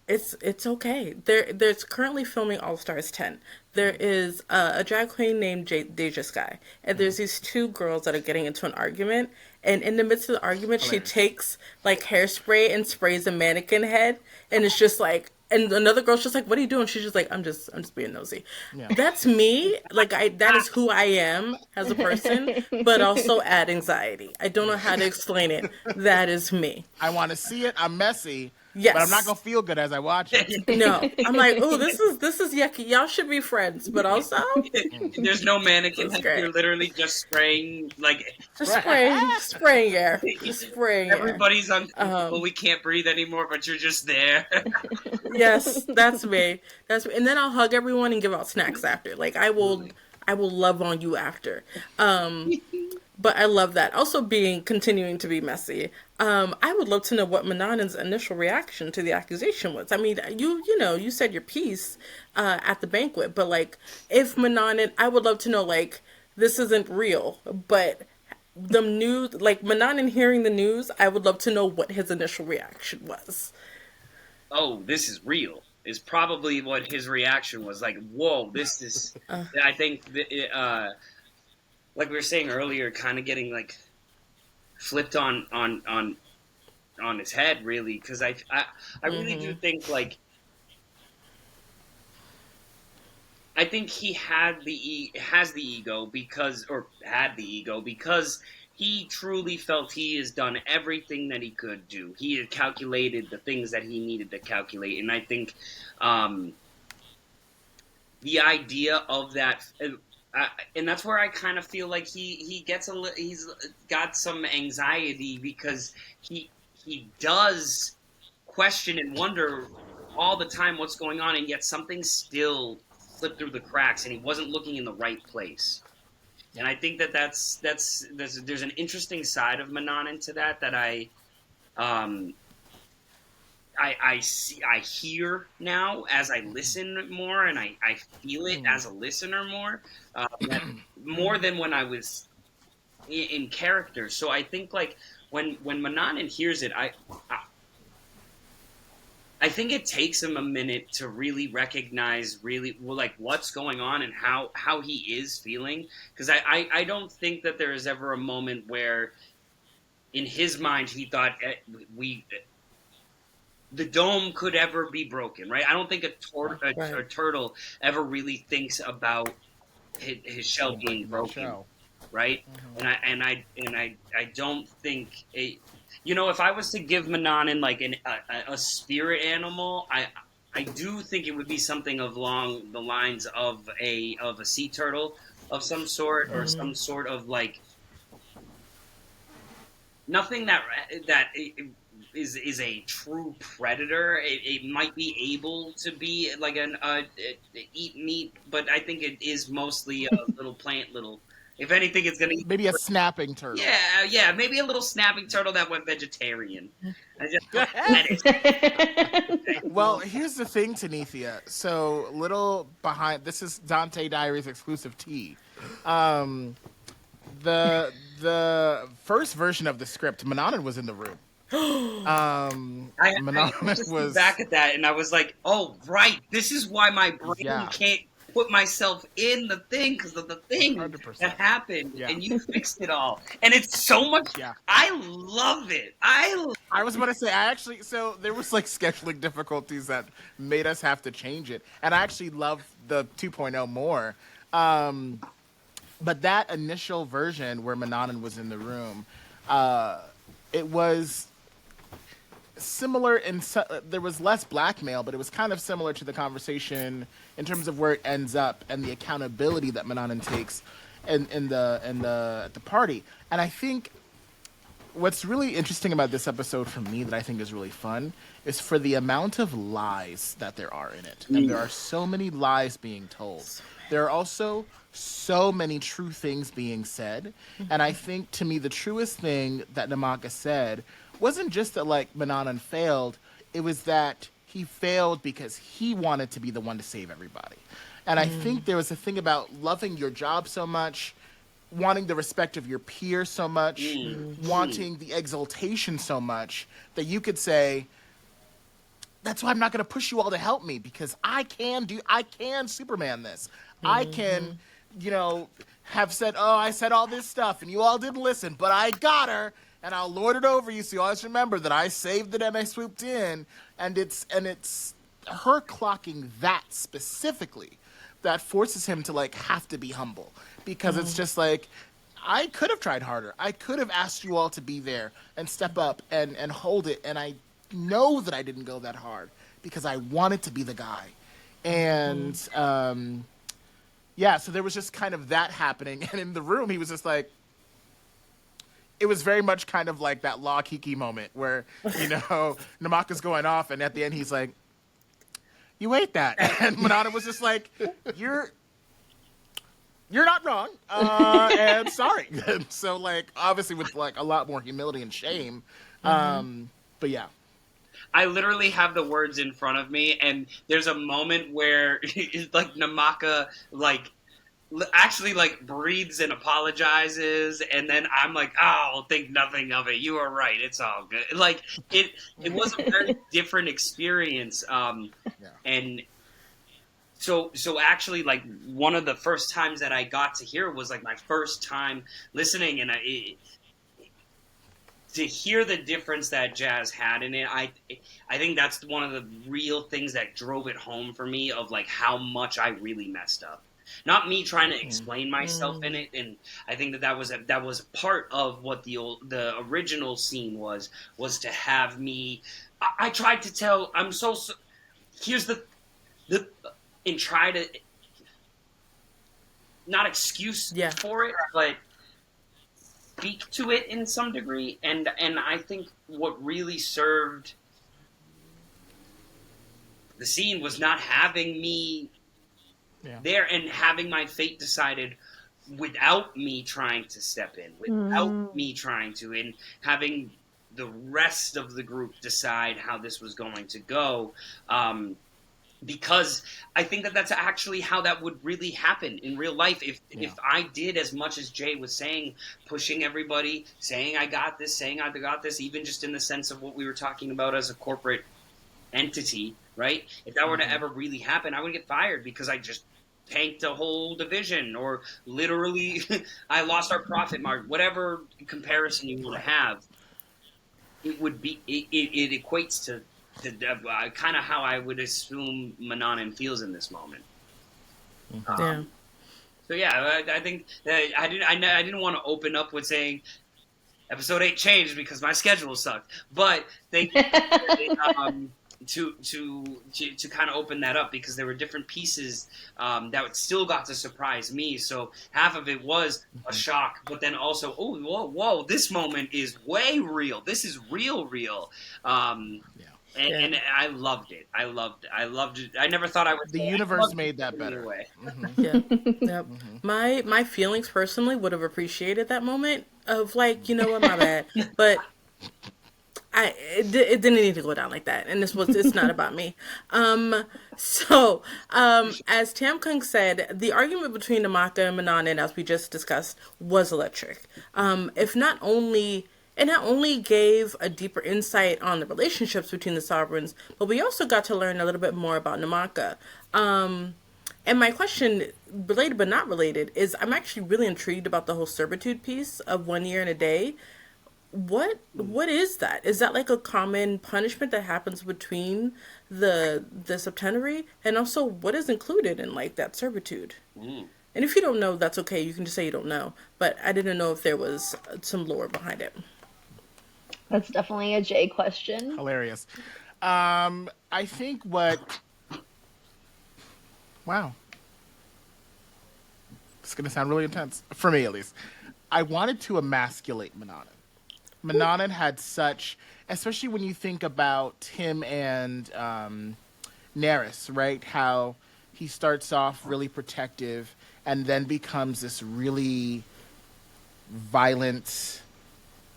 It's okay. There's currently filming All Stars 10. There is a drag queen named Deja Sky, and there's these two girls that are getting into an argument. And in the midst of the argument, she takes like hairspray and sprays a mannequin head, and it's just like. And another girl's just like, "What are you doing?" She's just like, "I'm just being nosy." Yeah. That's me. Like that is who I am as a person, but also add anxiety. I don't know how to explain it. That is me. I want to see it. I'm messy. Yes. But I'm not gonna feel good as I watch it. No, I'm like, oh, this is yucky. Y'all should be friends, but also there's no mannequin. You're literally just spraying spraying air. Just spraying. Everybody's uncomfortable. We can't breathe anymore, but you're just there. Yes, that's me. And then I'll hug everyone and give out snacks after. Like I will love on you after. But I love that. Also continuing to be messy. I would love to know what Mannanan's initial reaction to the accusation was. I mean, you said your piece at the banquet, but like, if Mannanan, I would love to know, like, this isn't real, but the news, like Mannanan hearing the news, I would love to know what his initial reaction was. Oh, this is real. Is probably what his reaction was. Like, whoa, this is. I think like we were saying earlier, kind of getting like flipped on his head, really, because I really do think like I think he has the ego because he truly felt he has done everything that he could do. He had calculated the things that he needed to calculate, and I think the idea of that. And that's where I kind of feel like he's got some anxiety because he does question and wonder all the time what's going on, and yet something still slipped through the cracks, and he wasn't looking in the right place. And I think there's an interesting side of Mannanan to that I hear now as I listen more, and I feel it as a listener more, more than when I was in character. So I think like when Mannanan hears it, I think it takes him a minute to really recognize like what's going on and how he is feeling, because I don't think that there is ever a moment where in his mind he thought the dome could ever be broken, right? I don't think a turtle ever really thinks about his shell being broken, right? Mm-hmm. And I don't think if I was to give Mannanan like a spirit animal, I do think it would be something along the lines of a sea turtle of some sort, or some sort of like nothing that is a true predator. It might be able to be like eat meat, but I think it is mostly a little plant. If anything, it's gonna maybe a snapping turtle. Yeah, maybe a little snapping turtle that went vegetarian. Well, here's the thing, Tiniqua. So this is Dante Diaries exclusive tea. The first version of the script, Mannanan was in the room. I was back at that, and I was like, "Oh, right, this is why my brain can't put myself in the thing because of the thing 100%. That happened, and you fixed it all, and it's so much. Yeah. I love it. I was about to say, so there was like scheduling difficulties that made us have to change it, and I actually love the 2.0 more. But that initial version where Mannanan was in the room. it was similar there was less blackmail, but it was kind of similar to the conversation in terms of where it ends up and the accountability that Mannanan takes at the party. And I think what's really interesting about this episode for me that I think is really fun is for the amount of lies that there are in it. And there are so many lies being told. There are also so many true things being said. And I think, to me, the truest thing that Namaka said wasn't just that, like, Mannanan failed. It was that he failed because he wanted to be the one to save everybody. And I think there was a thing about loving your job so much, wanting the respect of your peers so much, wanting the exaltation so much, that you could say, that's why I'm not going to push you all to help me, because I can Superman this. I can, have said, I said all this stuff and you all didn't listen, but I got her and I'll lord it over you so you always remember that I saved it and I swooped in. And it's her clocking that specifically that forces him to, like, have to be humble, because it's just like, I could have tried harder. I could have asked you all to be there and step up and hold it. And I know that I didn't go that hard because I wanted to be the guy. And, so there was just kind of that happening. And in the room, he was just like, it was very much kind of like that Law Kiki moment where, Namaka's going off and at the end he's like, you ate that. And Mannanan was just like, you're not wrong, and sorry. So, like, obviously with, like, a lot more humility and shame. But yeah. I literally have the words in front of me, and there's a moment where, like, Namaka, like, actually, like, breathes and apologizes, and then I'm like, I'll think nothing of it. You are right. It's all good. Like, it was a very different experience. And so actually, like, one of the first times that I got to hear it was, like, my first time listening, and to hear the difference that Jazz had in it, I think that's one of the real things that drove it home for me, of, like, how much I really messed up. Not me trying to explain myself in it, and I think that was part of what the original scene was to have me. I tried to tell. Here's the and try to not excuse for it, but speak to it in some degree. And I think what really served the scene was not having me there and having my fate decided without me trying to step in, without me trying to, and having the rest of the group decide how this was going to go. Because I think that that's actually how that would really happen in real life. If I did as much as Jay was saying, pushing everybody, saying I got this, even just in the sense of what we were talking about as a corporate entity, right? If that were to ever really happen, I would get fired because I just tanked a whole division, or literally I lost our profit margin, whatever comparison you want to have. It would be, it equates to kind of how I would assume Mannanan feels in this moment. So yeah, I think that I didn't want to open up with saying episode 8 changed because my schedule sucked, but thank you to kind of open that up, because there were different pieces that still got to surprise me. So half of it was a shock, but then also, whoa, this moment is way real. This is real. And I loved it. I loved it. I never thought I would. The universe made that better. Anyway. My feelings personally would have appreciated that moment of, like, you know what, my bad. But it didn't need to go down like that, and it's not about me. As Tam Kung said, the argument between Namaka and Mannanan, as we just discussed, was electric. It not only gave a deeper insight on the relationships between the sovereigns, but we also got to learn a little bit more about Namaka. And my question, related but not related, is I'm actually really intrigued about the whole servitude piece of 1 year and a day. What is that? Is that like a common punishment that happens between the septenary? And also, what is included in, like, that servitude? And if you don't know, that's okay. You can just say you don't know. But I didn't know if there was some lore behind it. That's definitely a J question. Hilarious. I think wow. It's going to sound really intense, for me at least. I wanted to emasculate Mannanan. Mannanan had such, especially when you think about him and Neris, right? How he starts off really protective and then becomes this really violent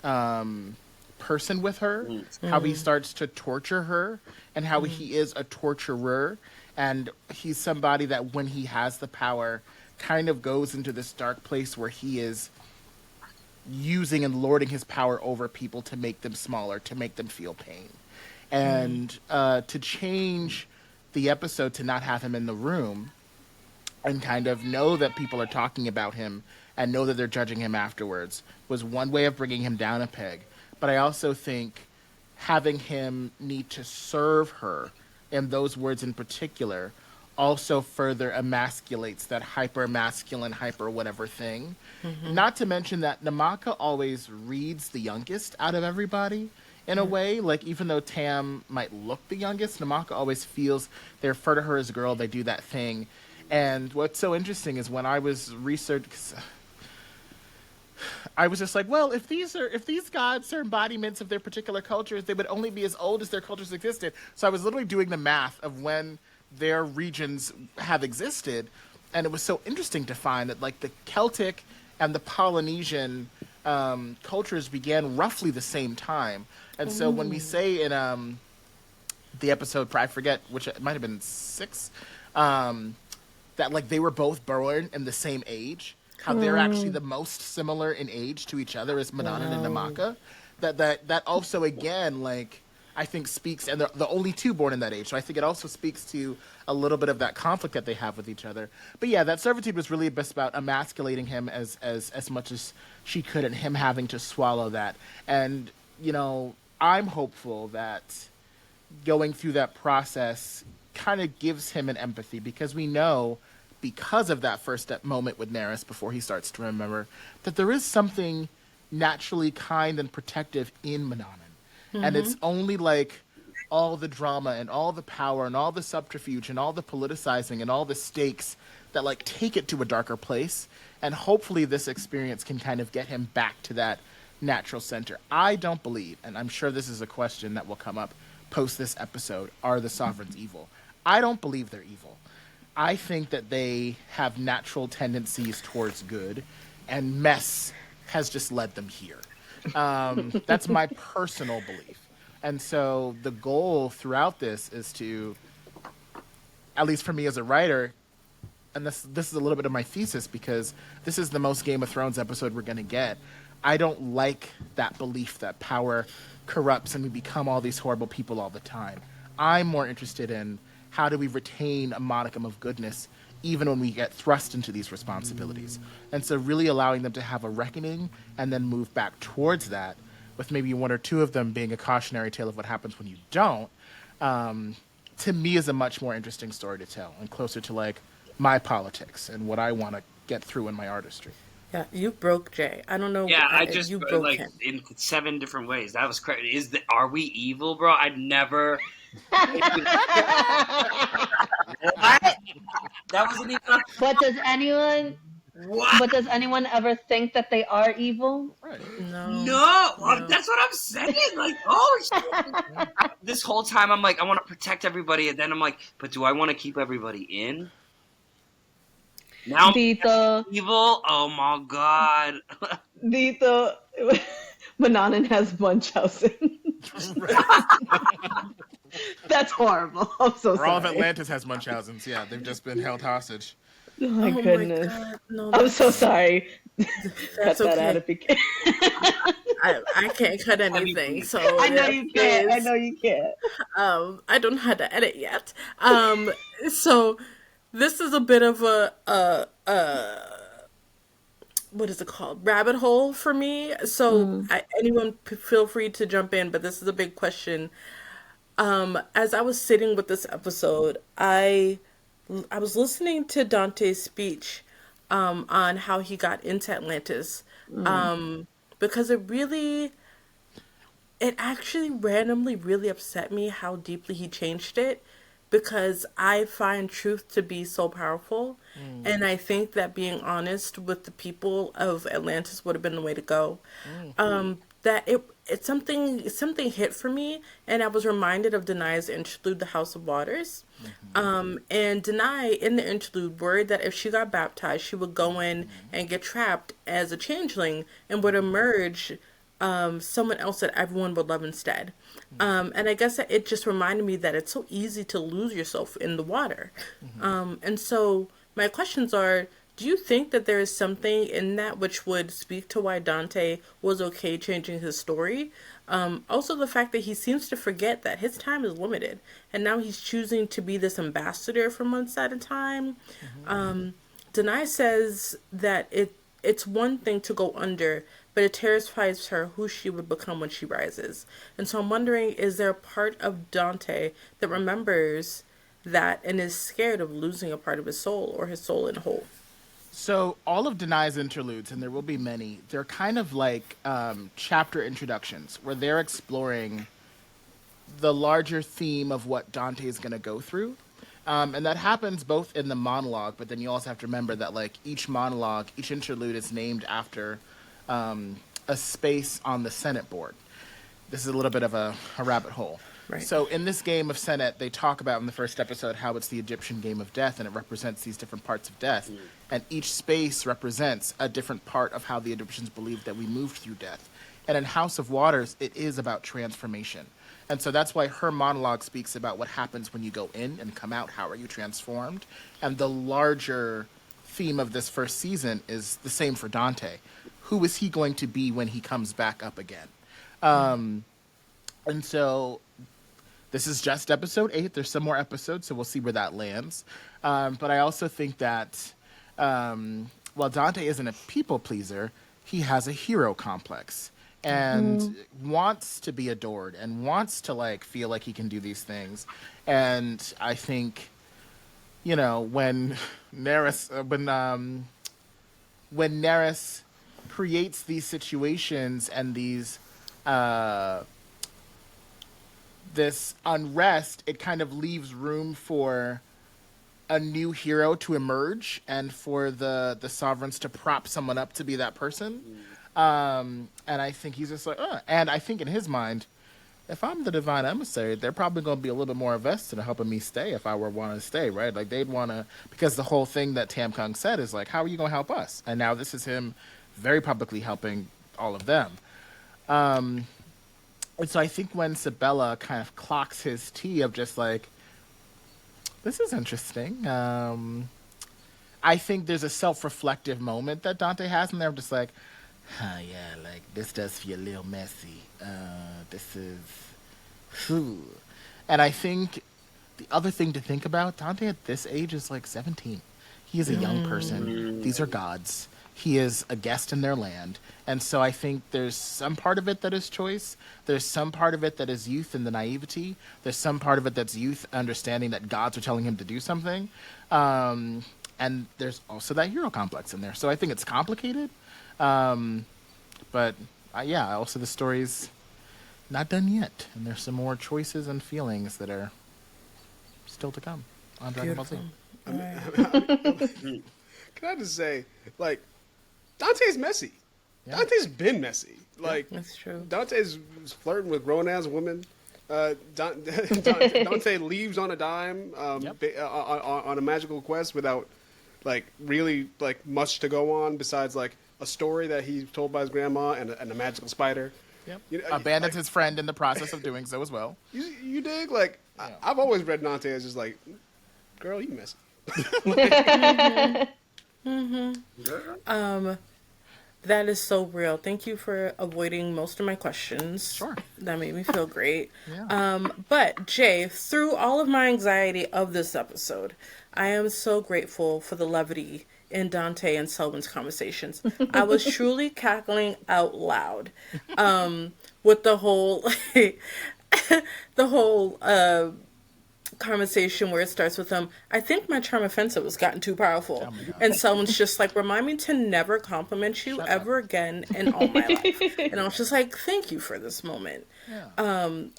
person with her. How he starts to torture her and how he is a torturer. And he's somebody that when he has the power kind of goes into this dark place where he is using and lording his power over people to make them smaller, to make them feel pain. And to change the episode to not have him in the room and kind of know that people are talking about him and know that they're judging him afterwards was one way of bringing him down a peg. But I also think having him need to serve her, and those words in particular, also further emasculates that hyper-masculine, hyper-whatever thing. Not to mention that Namaka always reads the youngest out of everybody in a way. Like, even though Tam might look the youngest, Namaka always feels they refer to her as a girl, they do that thing. And what's so interesting is when I was researching, I was just like, well, if these gods are embodiments of their particular cultures, they would only be as old as their cultures existed. So I was literally doing the math of when their regions have existed, and it was so interesting to find that like the Celtic and the Polynesian cultures began roughly the same time. And so when we say in the episode, I forget which, it might have been 6, that like they were both born in the same age, how they're actually the most similar in age to each other as Mannanan and Namaka. That also again, like, I think speaks, and they're the only 2 born in that age. So I think it also speaks to a little bit of that conflict that they have with each other. But yeah, that servitude was really just about emasculating him as much as she could, and him having to swallow that. And, you know, I'm hopeful that going through that process kind of gives him an empathy, because we know, because of that first moment with Neris before he starts to remember, that there is something naturally kind and protective in Mannanan. And it's only like all the drama and all the power and all the subterfuge and all the politicizing and all the stakes that like take it to a darker place. And hopefully this experience can kind of get him back to that natural center. I don't believe, and I'm sure this is a question that will come up post this episode, are the sovereigns evil? I don't believe they're evil. I think that they have natural tendencies towards good, and mess has just led them here. That's my personal belief. And so the goal throughout this is to, at least for me as a writer, and this is a little bit of my thesis, because this is the most Game of Thrones episode we're going to get. I don't like that belief that power corrupts and we become all these horrible people all the time. I'm more interested in how do we retain a modicum of goodness even when we get thrust into these responsibilities. And so really allowing them to have a reckoning and then move back towards that, with maybe 1 or 2 of them being a cautionary tale of what happens when you don't, to me is a much more interesting story to tell, and closer to like my politics and what I want to get through in my artistry. Yeah, you broke Jay. I don't know. Yeah, I just you broke like him in 7 different ways. That was crazy. Are we evil, bro? I'd never. What? That wasn't even. But does anyone? What? But does anyone ever think that they are evil? Right. No. That's what I'm saying. Like, oh shit. This whole time I'm like, I want to protect everybody, and then I'm like, but do I want to keep everybody in? Now I'm evil. Oh my god. Dito, Mannanan has Munchausen. That's horrible. I'm so sorry. All of Atlantis has Munchausen's. Yeah, they've just been held hostage. Oh my goodness. God. No, I'm so sorry. Cut okay. that out if you can. I can't cut anything, so I know you can't. I know you can't. I don't know how to edit yet. So this is a bit of a what is it called? Rabbit hole for me. So anyone feel free to jump in, but this is a big question. As I was sitting with this episode, I was listening to Dante's speech on how he got into Atlantis, because it it actually randomly really upset me how deeply he changed it, because I find truth to be so powerful. And I think that being honest with the people of Atlantis would have been the way to go. That it's something hit for me, and I was reminded of Denai's interlude, The House of Waters. And Denai in the interlude worried that if she got baptized, she would go in and get trapped as a changeling and would emerge someone else that everyone would love instead. And I guess that it just reminded me that it's so easy to lose yourself in the water. And so my questions are, do you think that there is something in that which would speak to why Dante was okay changing his story? Also, the fact that he seems to forget that his time is limited, and now he's choosing to be this ambassador for months at a time. Denai says that it's one thing to go under, but it terrifies her who she would become when she rises. And so I'm wondering, is there a part of Dante that remembers that and is scared of losing a part of his soul, or his soul in whole? So all of Denai's interludes, and there will be many, they're kind of like chapter introductions where they're exploring the larger theme of what Dante is going to go through. And that happens both in the monologue, but then you also have to remember that like each monologue, each interlude is named after a space on the Senate board. This is a little bit of a rabbit hole. Right. So in this game of Senate, they talk about in the first episode how it's the Egyptian game of death, and it represents these different parts of death. And each space represents a different part of how the Egyptians believed that we moved through death. And in House of Waters, it is about transformation. And so that's why her monologue speaks about what happens when you go in and come out. How are you transformed? And the larger theme of this first season is the same for Dante. Who is he going to be when he comes back up again? And so this is just episode 8. There's some more episodes, so we'll see where that lands. But I also think that while Dante isn't a people pleaser, he has a hero complex and wants to be adored and wants to like feel like he can do these things. And I think, you know, when Neris creates these situations and these this unrest, it kind of leaves room for a new hero to emerge and for the sovereigns to prop someone up to be that person. And I think he's just like, and I think in his mind, if I'm the divine emissary, they're probably going to be a little bit more invested in helping me stay if I were want to stay, right? Like they'd want to, because the whole thing that Tam Kung said is like, how are you going to help us? And now this is him very publicly helping all of them. And so I think when Sabella kind of clocks his tea of just like, this is interesting. I think there's a self-reflective moment that Dante has in there of just like, yeah, like this does feel a little messy. This is, whew. And I think the other thing to think about, Dante at this age is like 17. He is a young person. These are gods. He is a guest in their land. And so I think there's some part of it that is choice. There's some part of it that is youth and the naivety. There's some part of it that's youth understanding that gods are telling him to do something. And there's also that hero complex in there. So I think it's complicated. But yeah, also the story's not done yet. And there's some more choices and feelings that are still to come on Dragon Ball Z. Can I just say, like, Dante's messy. Yeah. Dante's been messy. Like, that's true. Dante's flirting with grown-ass women. Dante leaves on a dime on a magical quest without, like, really, like, much to go on besides, like, a story that he's told by his grandma and a magical spider. Yep. You know, abandons his friend in the process of doing so as well. You dig? Like, yeah. I've always read Dante as just like, girl, you messy. That is so real. Thank you for avoiding most of my questions. Sure. That made me feel great. Yeah. But Jay, through all of my anxiety of this episode, I am so grateful for the levity in Dante and Selwyn's conversations. I was truly cackling out loud with the whole conversation where it starts with I think my charm offensive has gotten too powerful. And someone's just like, remind me to never compliment you ever again in all my life. And I was just like, thank you for this moment. Yeah.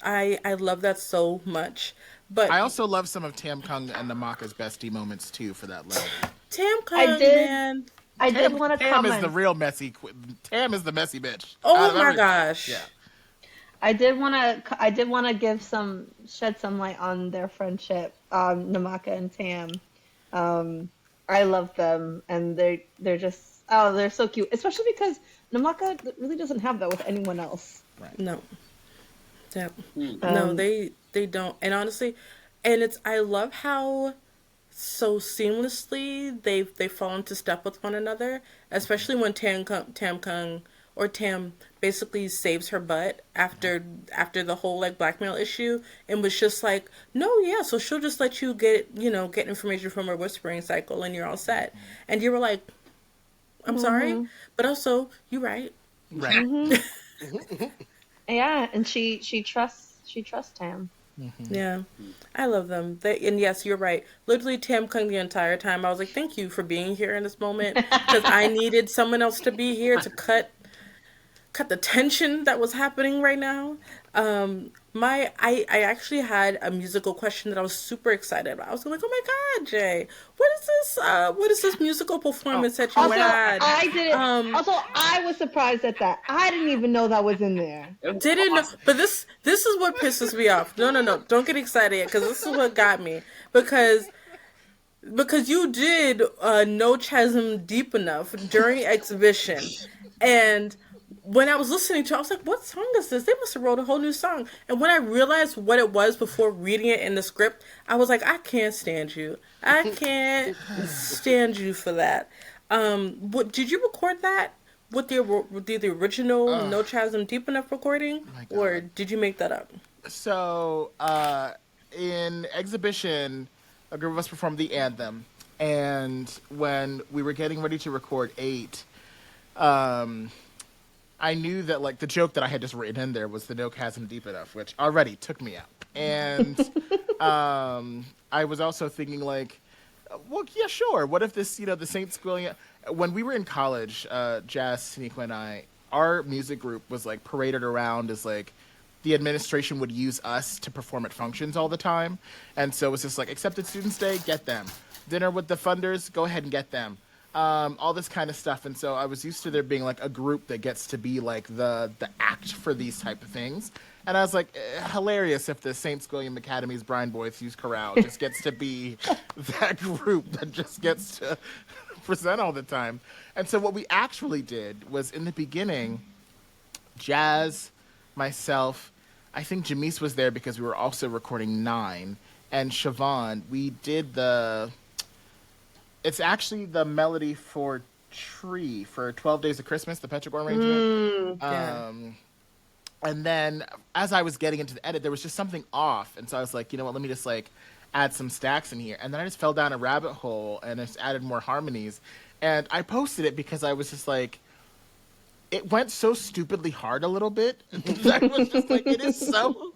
I love that so much. But I also love some of Tam Kung and Namaka's bestie moments too for that level. Tam Kung, man. I did want to Tam comment. is the real messy. Tam is the messy bitch. Oh my gosh. Yeah. I did want to shed some light on their friendship, Namaka and Tam. I love them, and they're just they're so cute, especially because Namaka really doesn't have that with anyone else. Right. No. Yeah. No, they don't. And honestly, I love how so seamlessly they fall into step with one another, especially when Tam Kung or Tam basically saves her butt after the whole like blackmail issue, and was just like, no, yeah, so she'll just let you get information from her whispering cycle and you're all set. And you were like, I'm sorry, but also you're right. Right. Yeah, and she trusts Tam. Yeah, I love them. And yes, you're right. Literally, Tam Kung the entire time. I was like, thank you for being here in this moment, because I needed someone else to be here to cut the tension that was happening right now. I actually had a musical question that I was super excited about. I was like, oh my God, Jay, what is this musical performance that you had? I didn't. Also, I was surprised at that. I didn't even know that was in there. Didn't know, but this is what pisses me off. No, don't get excited yet, because this is what got me. Because you did No Chasm Deep Enough during exhibition, and when I was listening to it, I was like, what song is this? They must have wrote a whole new song. And when I realized what it was before reading it in the script, I was like, I can't stand you. I can't stand you for that. What did you record that with the original No Chasm Deep Enough recording? Or did you make that up? So, in exhibition, a group of us performed the anthem. And when we were getting ready to record 8, I knew that like the joke that I had just written in there was the no chasm deep enough, which already took me out. And I was also thinking like, well, yeah, sure. What if this, the Saint Squilliam, when we were in college, Jazz, Tiniqua, and I, our music group was like paraded around as like the administration would use us to perform at functions all the time. And so it was just like, accepted students day, get them. Dinner with the funders, go ahead and get them. All this kind of stuff. And so I was used to there being like a group that gets to be like the act for these type of things. And I was like, hilarious if the St. Squilliam Academy's Brian Boyce Youth Chorale just gets to be that group that just gets to present all the time. And so what we actually did was in the beginning, Jazz, myself, I think Jamise was there because we were also recording 9, and Siobhan, we did it's actually the melody for Tree for 12 Days of Christmas, the Petrichor arrangement. Yeah. And then as I was getting into the edit, there was just something off. And so I was like, you know what, let me just like add some stacks in here. And then I just fell down a rabbit hole and just added more harmonies. And I posted it because I was just like, it went so stupidly hard a little bit. I was just like, it is so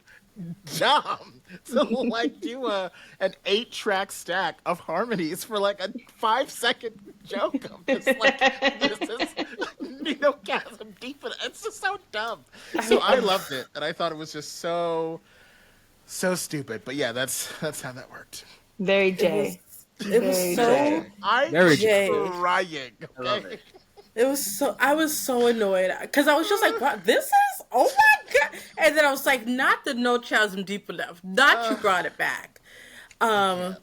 dumb to like do an 8-track stack of harmonies for like a 5-second joke. I'm just like, this is chasm deep. It's just so dumb. So I loved it, and I thought it was just so stupid. But yeah, that's how that worked. Very Jay. It was so. I'm Very crying. I love it. It was so. I was so annoyed because I was just like, "Wow, this is oh my God!" And then I was like, "Not the No Chasm Deep Enough. Not you brought it back." But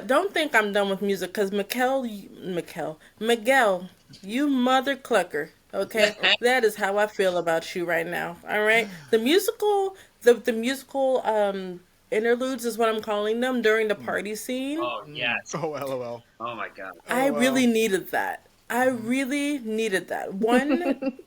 don't think I'm done with music because Miguel, you mother clucker. Okay, that is how I feel about you right now. All right, the musical interludes is what I'm calling them during the party scene. Oh yes. Oh, LOL. Oh my God. I really needed that. I really needed that. One,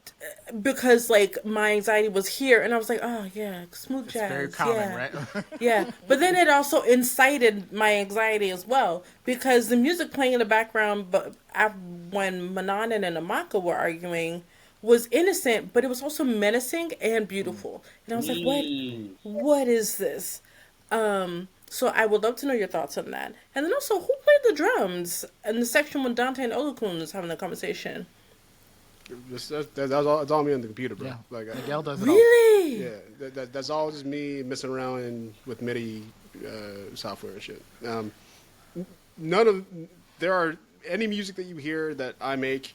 because like my anxiety was here, and I was like, oh yeah, smooth jazz. Very common, yeah. right? Yeah, but then it also incited my anxiety as well because the music playing in the background, but when Mannanan and Namaka were arguing, was innocent, but it was also menacing and beautiful. And I was like, what is this? So I would love to know your thoughts on that. And then also, who played the drums in the section when Dante and Olakun was having the conversation? That's all me on the computer, bro. Yeah. Like, Miguel does it all. Really? yeah, that's all just me messing around with MIDI software and shit. There are any music that you hear that I make,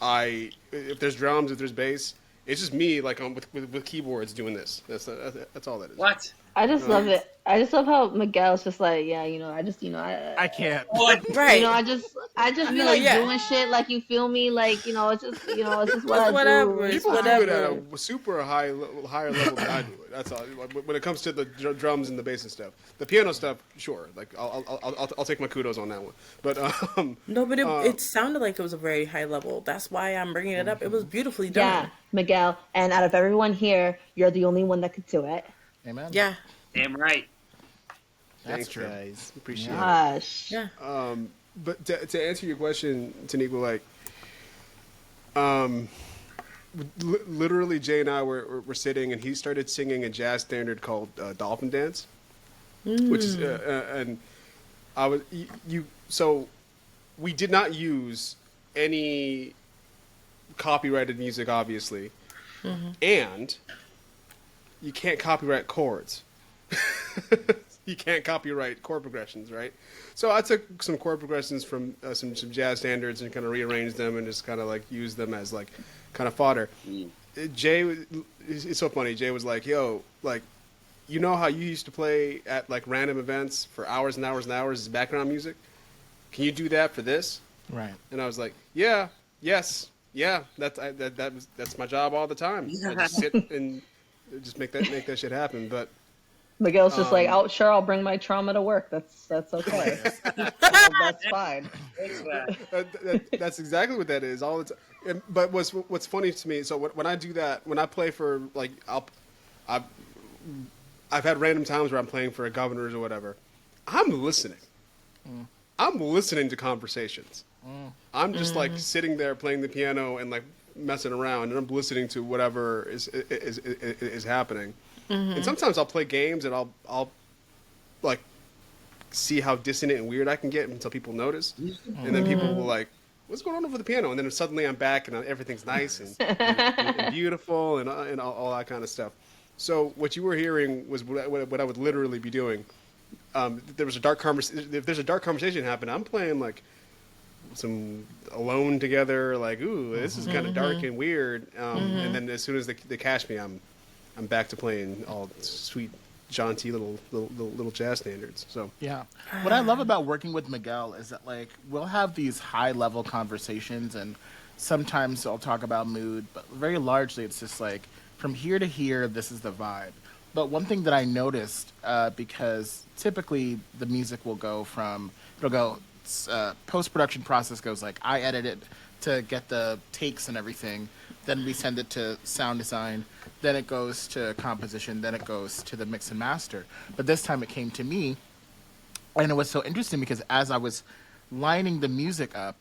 if there's drums, if there's bass, it's just me like with keyboards doing this. That's all that is. What? I just love it. I just love how Miguel's just like, yeah, I just, I can't. What? Right. I just be No, like yeah. doing shit like you feel me, like it's just, it's just what I whatever. do. It's People whatever. do it at a super higher level than I do it. That's all. When it comes to the drums and the bass and stuff, the piano stuff, sure. Like I'll take my kudos on that one. But No, but it sounded like it was a very high level. That's why I'm bringing it up. It was beautifully done. Yeah, Miguel. And out of everyone here, you're the only one that could do it. Amen. Yeah. Damn right. That's thanks, true. guys. Appreciate it. Gosh. Yeah. But to answer your question, Tiniqua, literally Jay and I were sitting, and he started singing a jazz standard called Dolphin Dance, which is and I was so we did not use any copyrighted music, obviously, and you can't copyright chords. You can't copyright chord progressions, right? So I took some chord progressions from some jazz standards and kind of rearranged them and just kind of like used them as like kind of fodder. Jay, it's so funny. Jay was like, "Yo, like, you know how you used to play at like random events for hours and hours and hours as background music? Can you do that for this?" Right. And I was like, "Yeah, yes, yeah. That's my job all the time. I just sit and just make that shit happen." But Miguel's just like, "Oh, sure, I'll bring my trauma to work. That's okay. That's fine." that's exactly what that is all the time. But what's funny to me, so when I do that, when I play for like I've had random times where I'm playing for governors or whatever, I'm listening. I'm listening to conversations. I'm just like sitting there playing the piano and like messing around, and I'm listening to whatever is happening. And sometimes I'll play games and I'll like see how dissonant and weird I can get until people notice, and then people will like, "What's going on over the piano?" And then suddenly I'm back and everything's nice and beautiful and all that kind of stuff. So what you were hearing was what I would literally be doing. If there's a dark conversation happening, I'm playing like some alone together, like, ooh, this is kind of dark and weird. And then as soon as they catch me, I'm back to playing all sweet, jaunty little jazz standards. So yeah, what I love about working with Miguel is that like we'll have these high level conversations, and sometimes I'll talk about mood, but very largely it's just like from here to here, this is the vibe. But one thing that I noticed, because typically the music will go from post-production process goes like I edit it to get the takes and everything, then we send it to sound design, then it goes to composition, then it goes to the mix and master. But this time it came to me, and it was so interesting because as I was lining the music up,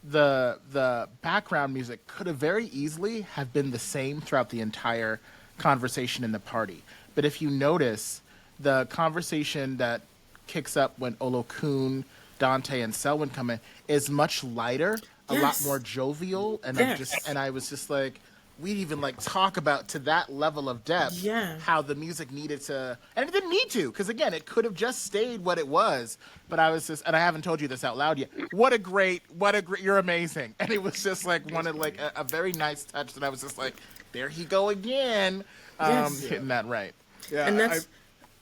the background music could have very easily have been the same throughout the entire conversation in the party. But if you notice, the conversation that kicks up when Olokun, Dante, and Selwyn come in is much lighter, a lot more jovial, and I was just like, we'd even like talk about to that level of depth how the music needed to, and it didn't need to, because again, it could have just stayed what it was. But I was just, and I haven't told you this out loud yet. What a great, you're amazing. And it was just like a very nice touch that I was just like, there he go again, hitting that right. Yeah, and that's.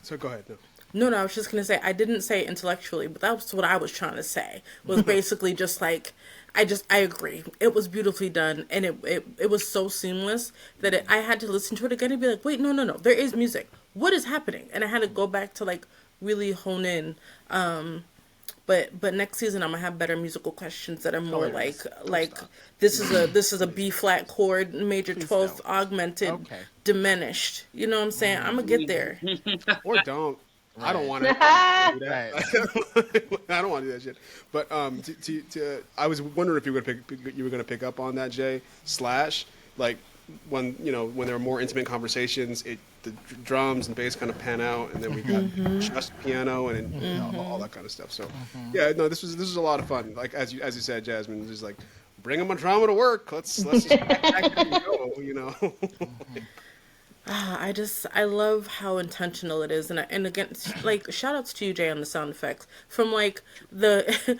So go ahead. No, I was just gonna say I didn't say intellectually, but that's what I was trying to say. Was basically just like I agree. It was beautifully done, and it was so seamless that I had to listen to it again and be like, wait, no, there is music. What is happening? And I had to go back to like really hone in. But next season I'm gonna have better musical questions that are more like this is a B flat chord, major 12th augmented, diminished. You know what I'm saying? I'm gonna get there. Or don't. Right. I don't want to do that. I don't want to do that shit. But I was wondering if you were going to pick up on that, Jay. Slash, like when there were more intimate conversations, the drums and bass kind of pan out, and then we got just piano and all that kind of stuff. So yeah, no, this was a lot of fun. Like as you said, Jasmine, just like bring a drama to work. Let's just back and go. I love how intentional it is, and again, like shout outs to you, Jay, on the sound effects from like the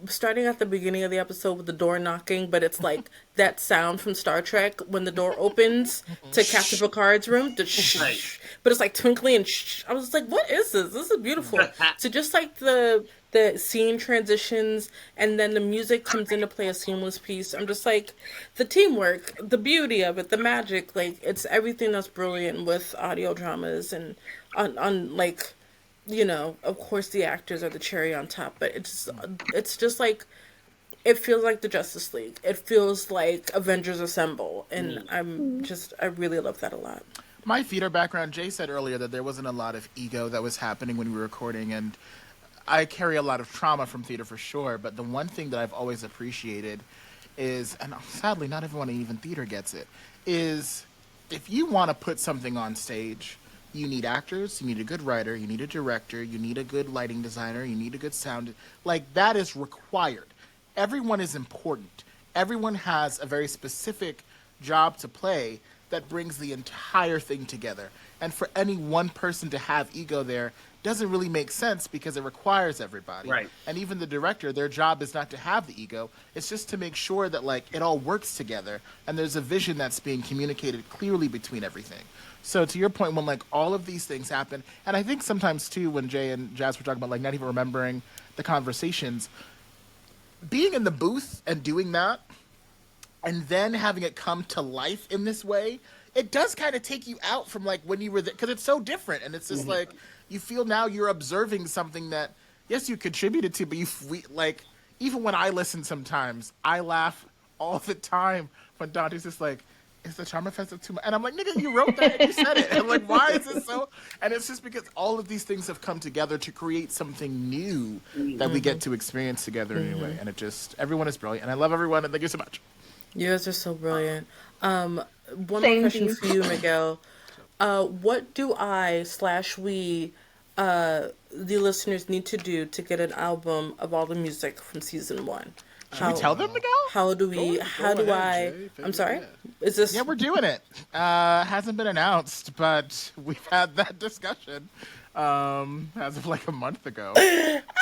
starting at the beginning of the episode with the door knocking, but it's like that sound from Star Trek when the door opens to Captain Picard's room, the shh, but it's like twinkling and shh. I was like, what is this? This is beautiful. So just like the scene transitions and then the music comes in to play a seamless piece. I'm just like, the teamwork, the beauty of it, the magic, like it's everything that's brilliant with audio dramas, and on like, of course the actors are the cherry on top, but it's just like, it feels like the Justice League. It feels like Avengers Assemble, and I really love that a lot. My theater background, Jay said earlier that there wasn't a lot of ego that was happening when we were recording, and I carry a lot of trauma from theater for sure, but the one thing that I've always appreciated is, and sadly not everyone in theater gets it, is if you want to put something on stage, you need actors, you need a good writer, you need a director, you need a good lighting designer, you need a good sound. Like, that is required. Everyone is important. Everyone has a very specific job to play that brings the entire thing together. And for any one person to have ego there doesn't really make sense because it requires everybody. Right. And even the director, their job is not to have the ego. It's just to make sure that like it all works together and there's a vision that's being communicated clearly between everything. So to your point, when like all of these things happen, and I think sometimes too when Jay and Jazz were talking about like not even remembering the conversations, being in the booth and doing that and then having it come to life in this way, it does kind of take you out from like when you were there, because it's so different, and it's just like you feel now you're observing something that yes you contributed to, but like even when I listen sometimes I laugh all the time when Dante's just like, is the charm offensive too much? And I'm like, nigga, you wrote that and you said it. And like, why is it so? And it's just because all of these things have come together to create something new that we get to experience together anyway. And it just, everyone is brilliant, and I love everyone, and thank you so much. You guys are so brilliant. One more Thank question you. for you, Miguel. What do we, the listeners, need to do to get an album of all the music from season 1? Should we tell them, Miguel? How do we? I'm sorry. Is this? Yeah, we're doing it. Hasn't been announced, but we've had that discussion as of like a month ago.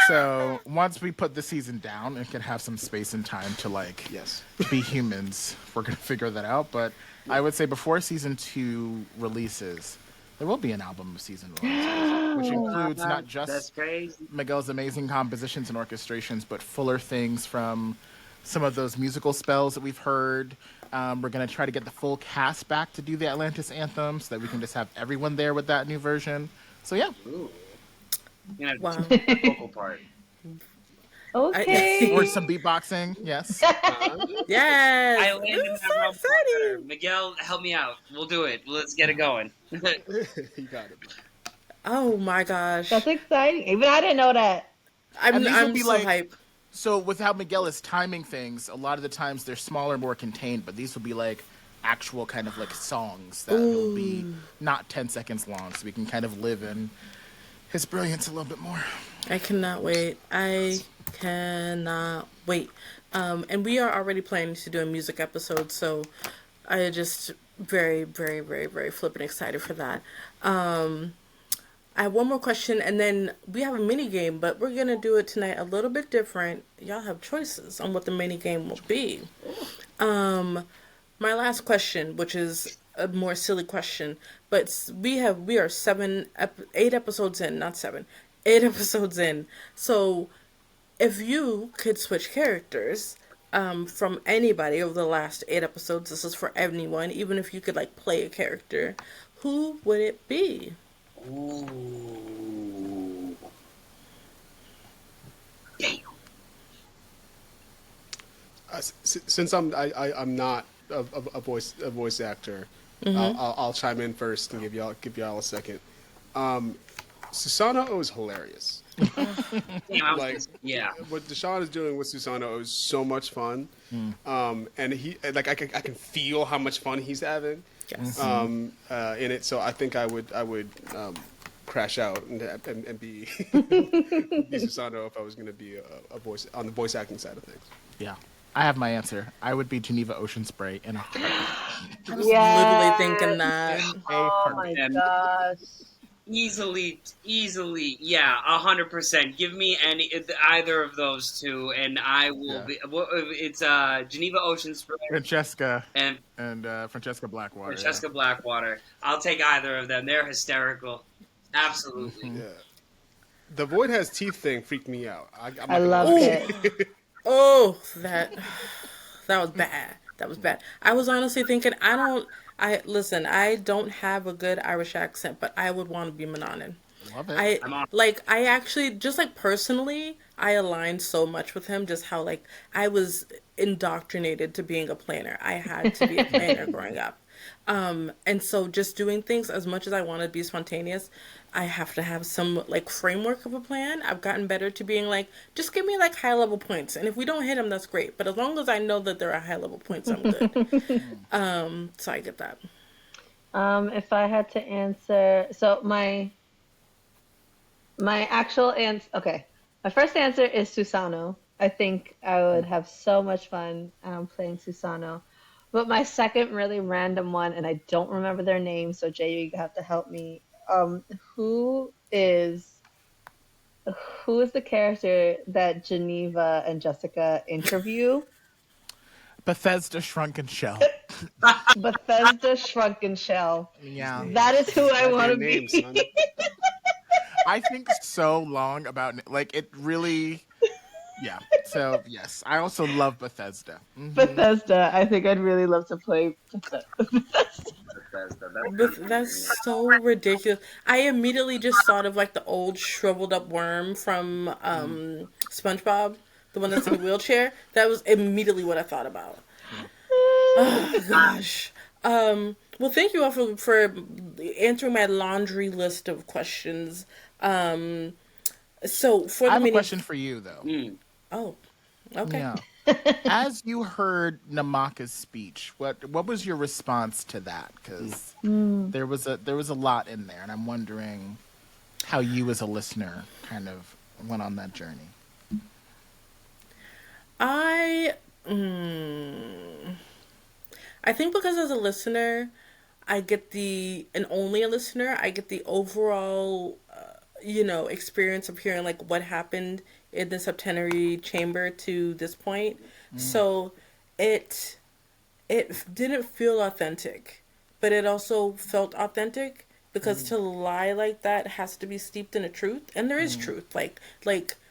So once we put the season down and can have some space and time to like be humans, we're gonna figure that out. But I would say before season 2 releases, there will be an album of season 1, which includes not just Miguel's amazing compositions and orchestrations, but fuller things from some of those musical spells that we've heard. We're going to try to get the full cast back to do the Atlantis anthem so that we can just have everyone there with that new version. So, yeah. Ooh. You know, Wow. the vocal part. Okay. Or some beatboxing, yes. Yes. I landed This is that so wrong exciting. part. Miguel, help me out. We'll do it. Let's get it going. You got it. Oh my gosh. That's exciting. Even I didn't know that. And these will I'm be so like- hyped. So with how Miguel is timing things, a lot of the times they're smaller, more contained, but these will be like actual kind of like songs that will be not 10 seconds long, so we can kind of live in his brilliance a little bit more. I cannot wait. I cannot wait. And we are already planning to do a music episode, so I just very, very, very, very flippin' excited for that. I have one more question, and then we have a mini game, but we're gonna do it tonight a little bit different. Y'all have choices on what the mini game will be. My last question, which is a more silly question, but we are 8 episodes in, not 7, 8 episodes in. So if you could switch characters from anybody over the last 8 episodes, this is for anyone, even if you could like play a character, who would it be? Ooh. Damn. Since I'm not a voice actor, I'll chime in first and give y'all a second. Susanoo is hilarious. Damn, Like, yeah. what Deshaun is doing with Susano is so much fun, and he like I can feel how much fun he's having Yes. in it. So I think I would crash out and be be Susano if I was going to be a voice on the voice acting side of things. Yeah. I have my answer. I would be Geneva Ocean Spray in a heartbeat. I was Yes. literally thinking that. In a Oh heartbeat. my gosh. Easily, yeah, 100%. Give me either of those two, and I will Yeah. be. It's Geneva Ocean Spray Francesca and and Francesca Blackwater. Francesca Blackwater. I'll take either of them. They're hysterical. Absolutely. Yeah, the Void has teeth thing freaked me out. I loved it. Oh, that was bad. That was bad. I was honestly thinking, I don't have a good Irish accent, but I would want to be Mannanan. Love it. I actually, just like personally, I aligned so much with him, just how like I was indoctrinated to being a planner. I had to be a planner growing up. And so just doing things, as much as I want to be spontaneous, I have to have some like framework of a plan. I've gotten better to being like, just give me like high level points. And if we don't hit them, that's great. But as long as I know that there are high level points, I'm good. So I get that. If I had to answer, so my actual answer, okay. My first answer is Susano. I think I would have so much fun playing Susano. But my second really random one, and I don't remember their name, so Jay, you have to help me. Who is the character that Geneva and Jessica interview? Bethesda Shrunken Shell. Bethesda Shrunken Shell. Yeah. That is who I want to Name, be. son. I think so long about like it really. Yeah. So yes, I also love Bethesda. Bethesda. I think I'd really love to play Bethesda. That's so ridiculous. I immediately just thought of like the old shriveled up worm from SpongeBob, the one that's in the wheelchair. That was immediately what I thought about. Oh gosh. Well, thank you all for answering my laundry list of questions. So for the I have a mini- question for you though. Oh, okay. Yeah. As you heard Namaka's speech, what was your response to that? Because there was a lot in there, and I'm wondering how you, as a listener, kind of went on that journey. I think because as a listener, and only a listener, I get the overall, experience of hearing like what happened in the septenary chamber to this point. So it didn't feel authentic, but it also felt authentic because to lie like that has to be steeped in a truth, and there is truth. Like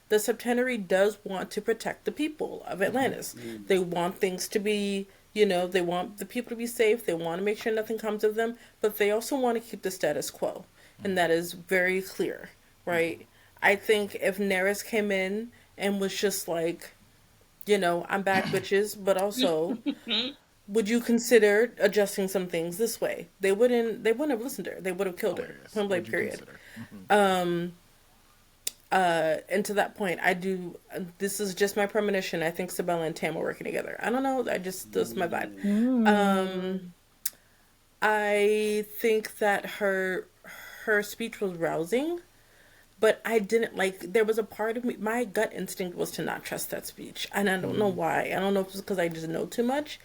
the septenary does want to protect the people of Atlantis. They want things to be, they want the people to be safe. They want to make sure nothing comes of them, but they also want to keep the status quo, and that is very clear, right? I think if Neris came in and was just like, I'm back, bitches, but also, would you consider adjusting some things this way? They wouldn't have listened to her. They would have killed her. Point blank, period. And to that point, this is just my premonition. I think Sabella and Tam are working together. I don't know. That's my vibe. I think that her speech was rousing, but I didn't there was a part of me, my gut instinct was to not trust that speech. And I don't know why. I don't know if it's because I just know too much,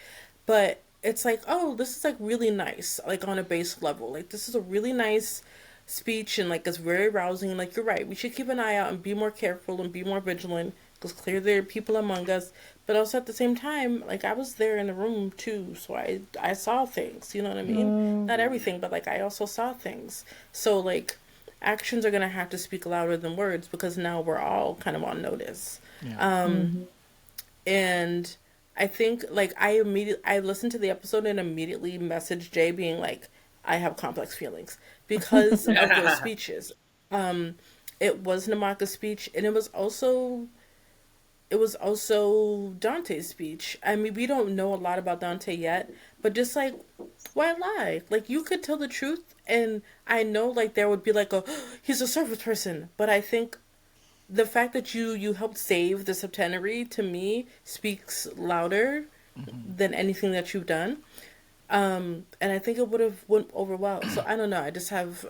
but it's like, oh, this is like really nice, like on a base level. Like this is a really nice speech and like it's very rousing. And like, you're right. We should keep an eye out and be more careful and be more vigilant because clearly there are people among us. But also at the same time, like I was there in the room too. So I saw things, you know what I mean? Not everything, but like I also saw things. So like, actions are going to have to speak louder than words because now we're all kind of on notice. Yeah. And I think like I listened to the episode and immediately messaged Jay being like, I have complex feelings because of those speeches. It was Namaka's speech and it was also Dante's speech. I mean, we don't know a lot about Dante yet, but just like, why lie? Like, you could tell the truth, and I know, like, there would be like he's a surface person, but I think the fact that you helped save the septenary to me speaks louder than anything that you've done. And I think it would have went over well. So I don't know. I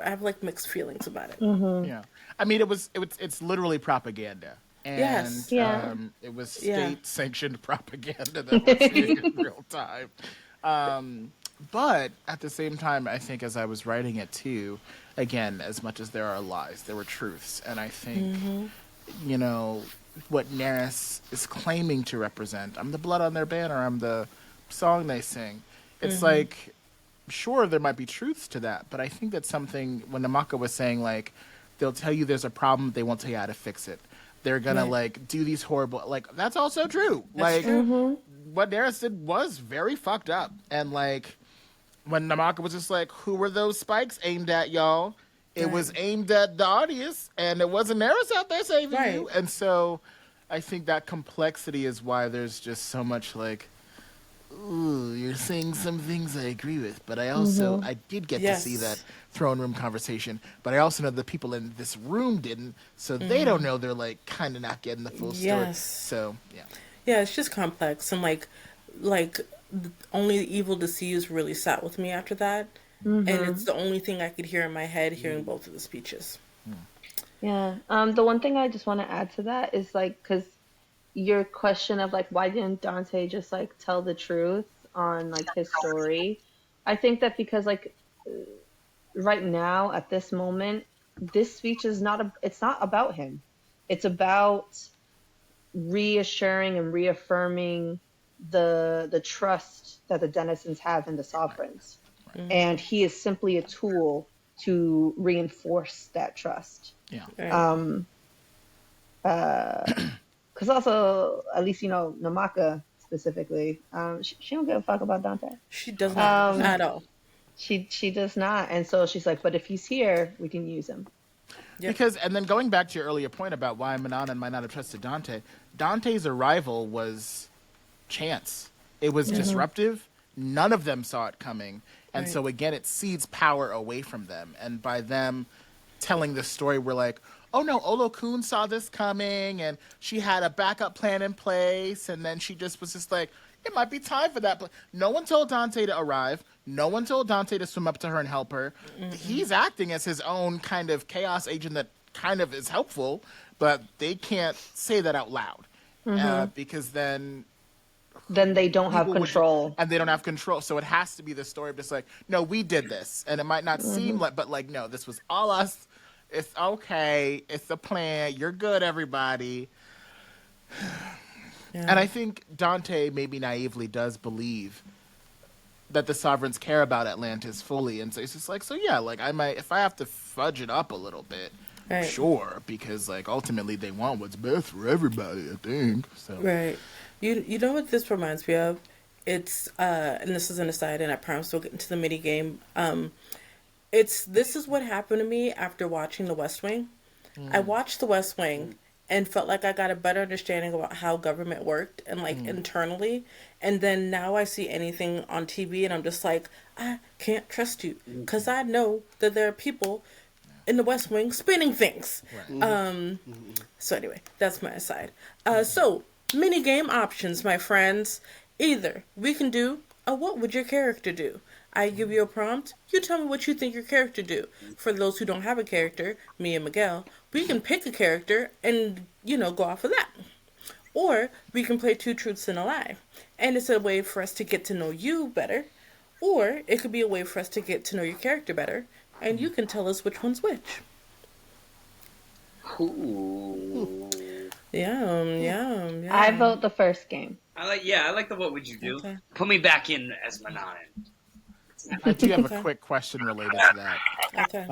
have like mixed feelings about it. Yeah, I mean, it's literally propaganda, and Yes. Yeah. it was Yeah. state-sanctioned propaganda that we're seeing in real time. But at the same time, I think as I was writing it too, again, as much as there are lies, there were truths, and I think you know what Neris is claiming to represent. I'm the blood on their banner. I'm the song they sing. It's like, sure, there might be truths to that, but I think that's something when Namaka was saying, like, they'll tell you there's a problem, they won't tell you how to fix it. They're gonna like do these horrible, like, that's also true. That's like true. what Neris did was very fucked up, and like when Namaka was just like, who were those spikes aimed at, y'all? It was aimed at the audience, and it wasn't Neris out there saving you. And so I think that complexity is why there's just so much like, ooh, you're saying some things I agree with, but I also I did get to see that throne room conversation, but I also know the people in this room didn't, so they don't know. They're like kind of not getting the full story. Yes. So Yeah, it's just complex, and like only Evil Deceives really sat with me after that, and it's the only thing I could hear in my head hearing both of the speeches. Yeah. The one thing I just want to add to that is like, because your question of like, why didn't Dante just like tell the truth on like his story? I think that because like right now at this moment, this speech is it's not about him. It's about reassuring and reaffirming the trust that the denizens have in the sovereigns. And he is simply a tool to reinforce that trust. Right. Because also, at least, Namaka specifically, she don't give a fuck about Dante. She does not at all. She does not. And so she's like, but if he's here, we can use him. Yep. Because, and then going back to your earlier point about why Mannanan might not have trusted Dante, Dante's arrival was chance. It was disruptive. None of them saw it coming. And so again, it cedes power away from them. And by them telling this story, we're like, oh no, Olo-kun saw this coming and she had a backup plan in place. And then she just was just like, it might be time for that. No one told Dante to arrive. No one told Dante to swim up to her and help her. He's acting as his own kind of chaos agent that kind of is helpful, but they can't say that out loud because then they don't have control. And they don't have control. So it has to be the story of just like, no, we did this. And it might not seem like, but like, no, this was all us. It's okay. It's the plan. You're good, everybody. Yeah. And I think Dante maybe naively does believe that the sovereigns care about Atlantis fully. And so it's just like, so yeah, like I might, if I have to fudge it up a little bit, sure. Because like ultimately they want what's best for everybody, I think. So. Right. You know what this reminds me of? It's and this is an aside, and I promise we'll get into the mini game. This is what happened to me after watching The West Wing. I watched The West Wing and felt like I got a better understanding about how government worked and like internally. And then now I see anything on TV and I'm just like, I can't trust you because I know that there are people in The West Wing spinning things. Right. So anyway, that's my aside. So mini game options, my friends. Either we can do a what would your character do? I give you a prompt. You tell me what you think your character do. For those who don't have a character, me and Miguel, we can pick a character and, go off of that. Or we can play two truths and a lie. And it's a way for us to get to know you better. Or it could be a way for us to get to know your character better. And you can tell us which one's which. Ooh. Yum. I vote the first game. I like the what would you do? Okay. Put me back in as Mannanan. I do have a quick question related to that. Okay.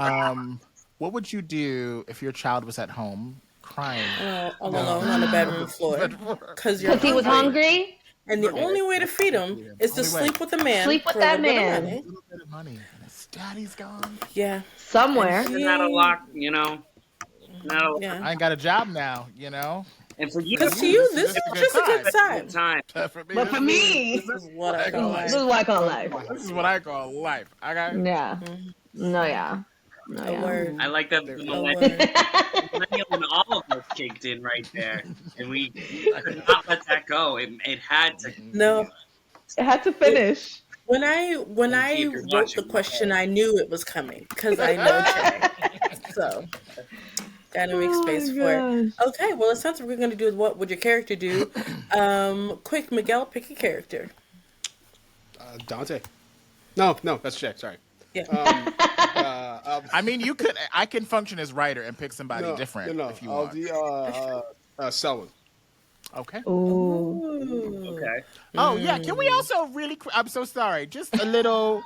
What would you do if your child was at home crying All alone on the bedroom floor. Because he was hungry? And the only way to feed him is to sleep with a man. Sleep with for that a little man. bit of money. a little bit of money and his daddy's gone? Yeah. Somewhere. And Not a lot, Not a lot. Yeah. I ain't got a job now, And for you, Because to you, this is just a good time. time. But for me, This is what I call this life. is what I call life. This is what I call life. Okay? Yeah. No, yeah. A word. I like that A millennial word. in all of us kicked in right there, and we could not let that go. It had to. No. It had to finish. When I if you're wrote the watching. question, I knew it was coming because I know Jay. So gotta make space for it. Gosh. Okay, well it sounds like we're gonna do what would your character do? Quick, Miguel, pick a character. Dante. No, that's Jay. Sorry. Yeah. I mean, I can function as writer and pick somebody different No. if you I'll want. do Selwyn. Okay. Ooh. Okay. Oh yeah. Can we also really? I'm so sorry. Just a little,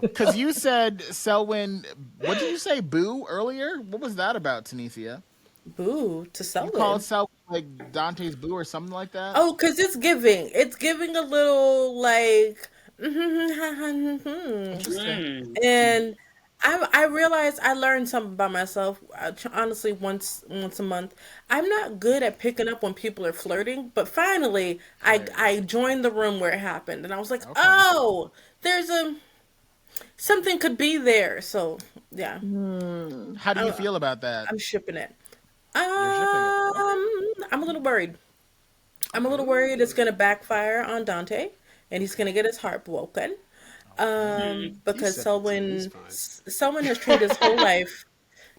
because you said Selwyn. What did you say? Boo earlier. What was that about, Tunisia? Boo to You Selwyn. called Selwyn like Dante's boo or something like that. Oh, because it's giving. It's giving a little like. Interesting. And I realized I learned something about myself. Honestly, once a month, I'm not good at picking up when people are flirting. But finally, I joined the room where it happened, and I was like, Okay. oh, there's something could be there. So yeah, How do you feel about that? I'm shipping it. You're shipping it. I'm a little worried. I'm a little worried it's gonna backfire on Dante, and he's gonna get his heart broken. Because He's Selwyn, fine. Selwyn has trained his whole life.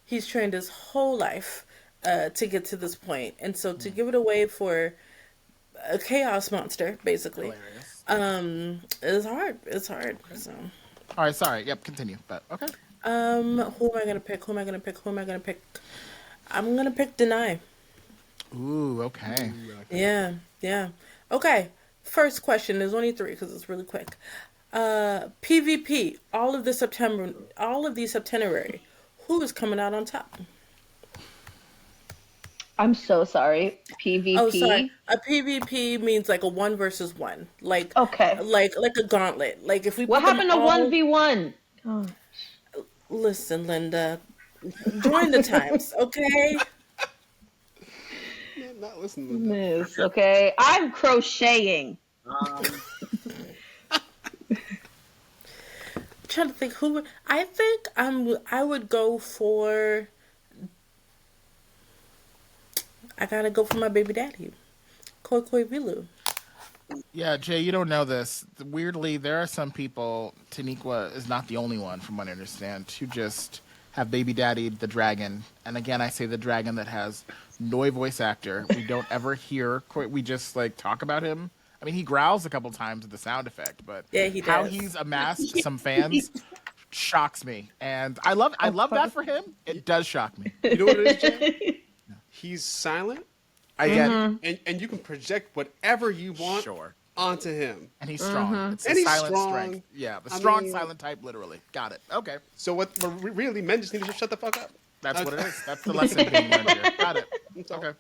He's trained his whole life to get to this point, and so to give it away for a chaos monster, basically, Hilarious. is hard. It's hard. So, All right. Sorry. Yep. Continue. But okay. who am I gonna pick? Who am I gonna pick? Who am I gonna pick? I'm gonna pick Deny. Ooh. Okay. Yeah. Okay. First question. There's only 3 because it's really quick. PvP. All of these Septemberary. Who is coming out on top? I'm so sorry. PvP. Oh, sorry. A PvP means like a 1 versus 1. Like Okay. like a gauntlet. Like if we What put them happened to all- 1v1? Oh. Listen, Linda. Join the times, okay? Not listening. Miss, okay. I'm crocheting. Trying to think who I think I would go for. I gotta go for my baby daddy, Koi Vilu. Yeah, Jay, you don't know this. Weirdly, there are some people, Tiniqua is not the only one, from what I understand, who just have baby daddy the dragon. And again, I say the dragon that has no voice actor. We don't ever hear, we just like talk about him. I mean, he growls a couple times with the sound effect, but Yeah, he how does. he's amassed some fans shocks me. And I love that for him. It does shock me. You know what it is, Jay? He's silent, I get it. and you can project whatever you want Sure. onto him. And he's strong. It's And a he's silent strong. strength. Yeah, the I strong mean- silent type, literally. Got it. Okay. So what? Really, men just need to shut the fuck up. That's what it is. That's the lesson being learned here. Got it. Okay.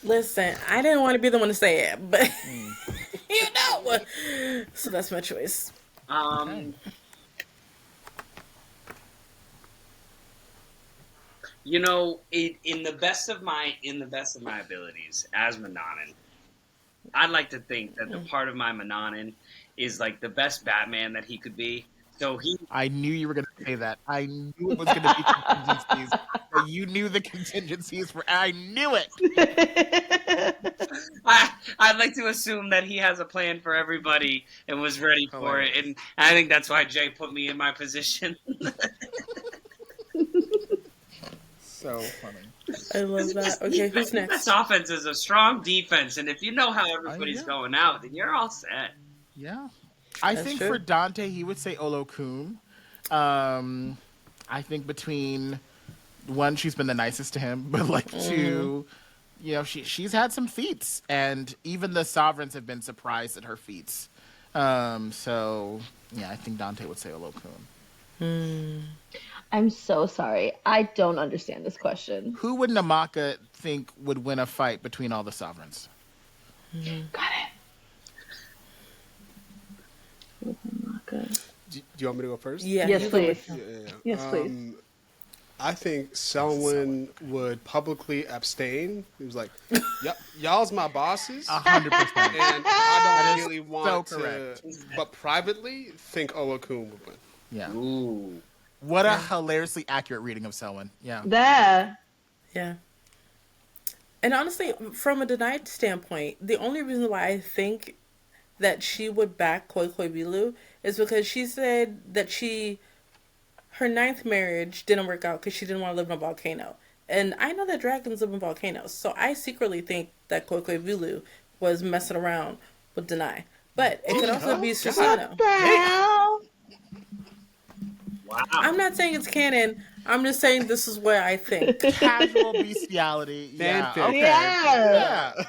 Listen, I didn't want to be the one to say it, but you know. So that's my choice. You know, in the best of my abilities as Mannanan, I'd like to think that the part of my Mannanan is like the best Batman that he could be. So I knew you were going to say that. I knew it was going to be contingencies. But you knew the contingencies were. I knew it. I'd like to assume that he has a plan for everybody and was ready for it, and I think that's why Jay put me in my position. So funny. I love that. Okay, who's next? This offense is a strong defense, and if you know how everybody's going out, then you're all set. Yeah. I think true. for Dante, he would say Olokun. I think between one, she's been the nicest to him, but like two, you know, she's had some feats, and even the sovereigns have been surprised at her feats. So yeah, I think Dante would say Olokun. I'm so sorry. I don't understand this question. Who would Namaka think would win a fight between all the sovereigns? Got it. Do you want me to go first? Yeah. Yes, you go please. with- Yes, please. I think Selwyn would publicly abstain. He was like, y'all's my bosses, 100%. and I don't really so want correct. to. But privately, think Olokun would win. Yeah. Ooh. What a hilariously accurate reading of Selwyn. Yeah. There. Yeah. And honestly, from a denied standpoint, the only reason why I think that she would back Koi Koi Bilu is because she said that her ninth marriage didn't work out because she didn't want to live in a volcano. And I know that dragons live in volcanoes, so I secretly think that Koi Koi Bilu was messing around with Denai. But it could also be Susano. What the hell? Wow. I'm not saying it's canon. I'm just saying this is what I think. Casual bestiality. Yeah. Fanfic. Okay. Yeah. Yeah.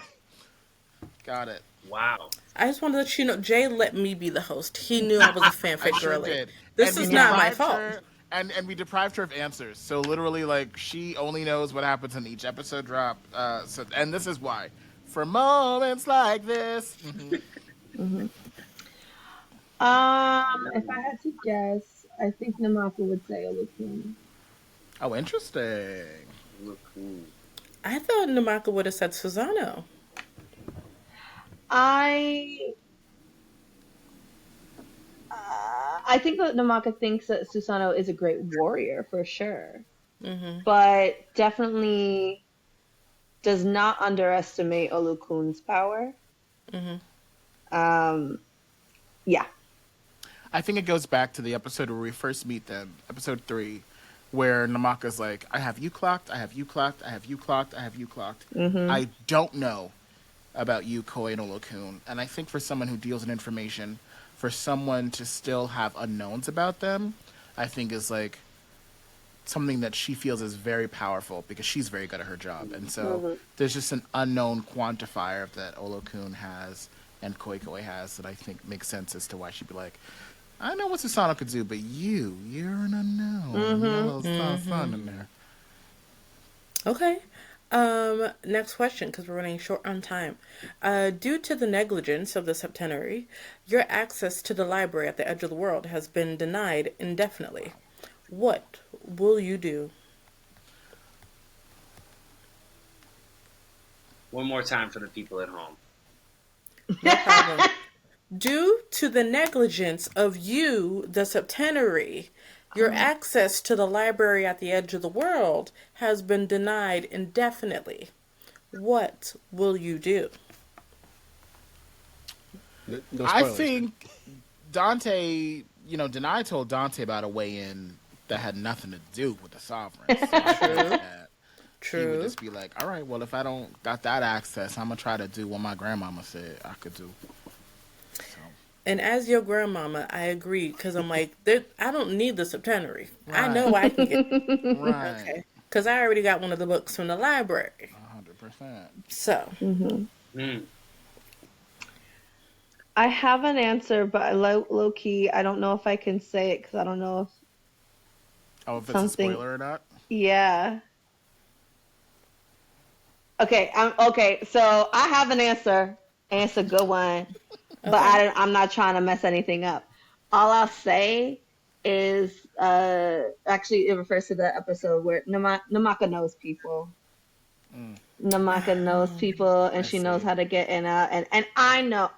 Got it. Wow. I just wanted to let you know, Jay let me be the host. He knew I was a fanfic I sure girly. did. This And is we not my deprived fault. her- and we deprived her of answers. So literally, like, she only knows what happens in each episode drop. And this is why. For moments like this. If I had to guess, I think Namaka would say Olukun. Oh, interesting. Look cool. I thought Namaka would have said Susano. I think that Namaka thinks that Susano is a great warrior for sure, Mm-hmm. but definitely does not underestimate Olukun's power. Mm-hmm. Yeah. I think it goes back to the episode where we first meet them, episode 3, where Namaka's like, I have you clocked, I have you clocked, I have you clocked, I have you clocked. I don't know about you, Koi and Olokun. And I think for someone who deals in information, for someone to still have unknowns about them, I think is like something that she feels is very powerful because she's very good at her job. And so there's just an unknown quantifier that Olokun has and Koi Koi has that I think makes sense as to why she'd be like, I know what Susano could do, but you're an unknown. You got a little fun in there. Okay. Next question, because we're running short on time. Due to the negligence of the septenary, your access to the library at the edge of the world has been denied indefinitely. What will you do? One more time for the people at home. No problem. Due to the negligence of you, the septenary, your access to the library at the edge of the world has been denied indefinitely. What will you do? No I spoilers. think Dante, Denai told Dante about a way in that had nothing to do with the sovereign. So I think that he would True. just be like, all right, well, if I don't got that access, I'm going to try to do what my grandmama said I could do. So, And as your grandmama, I agree, because I'm like, I don't need the septenary. I Right. know I can get right. okay. Because I already got one of the books from the library. 100%. So, Mm. I have an answer, but low key, I don't know if I can say it because I don't know if. Oh, if it's Something- a spoiler or not? Yeah. Okay. Okay. So I have an answer, and it's a good one, but I'm not trying to mess anything up. All I'll say is, actually, it refers to the episode where Namaka knows people. Namaka knows people, and she knows how to get in and I know.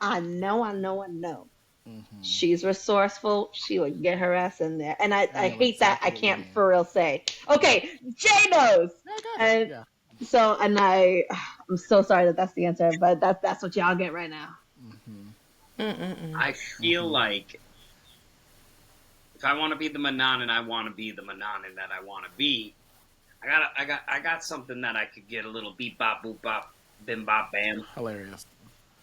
She's resourceful. She would get her ass in there. And I know hate that I exactly what you can't mean. for real say. Okay, Jay knows. Yeah, I got it. And Yeah. so, and I'm so sorry that that's the answer, but that's what y'all get right now. I feel like if I want to be the Mannanan, I want to be the Mannanan that I want to be. I got something that I could get a little beep bop boop bop bim bop bam Hilarious.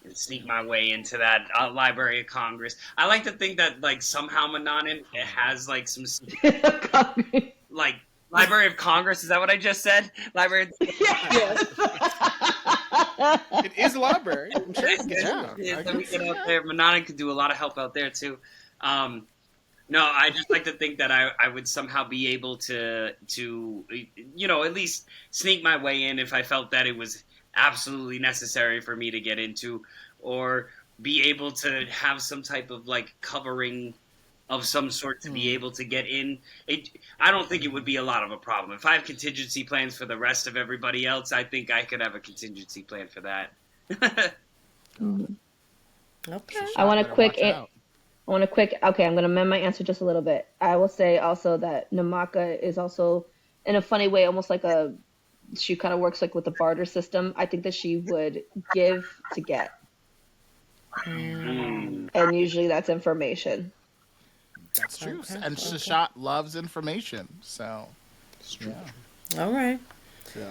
and sneak my way into that Library of Congress. I like to think that like somehow Mannanan has like some like Library of Congress. Is that what I just said? Library. It is a library. I'm sure you can get Yeah. you one. Let me get out there. Mannanan could do a lot of help out there too. No, I just like to think that I would somehow be able to at least sneak my way in if I felt that it was absolutely necessary for me to get into, or be able to have some type of like covering of some sort to be able to get in. I don't think it would be a lot of a problem. If I have contingency plans for the rest of everybody else, I think I could have a contingency plan for that. okay. I want a Better quick. watch out. Okay, I'm going to amend my answer just a little bit. I will say also that Namaka is also, in a funny way, almost like a she kind of works like with the barter system. I think that she would give to get, Mm. and usually that's information. That's true. Okay, And okay. Shashat loves information. So, It's true. All right. Yeah.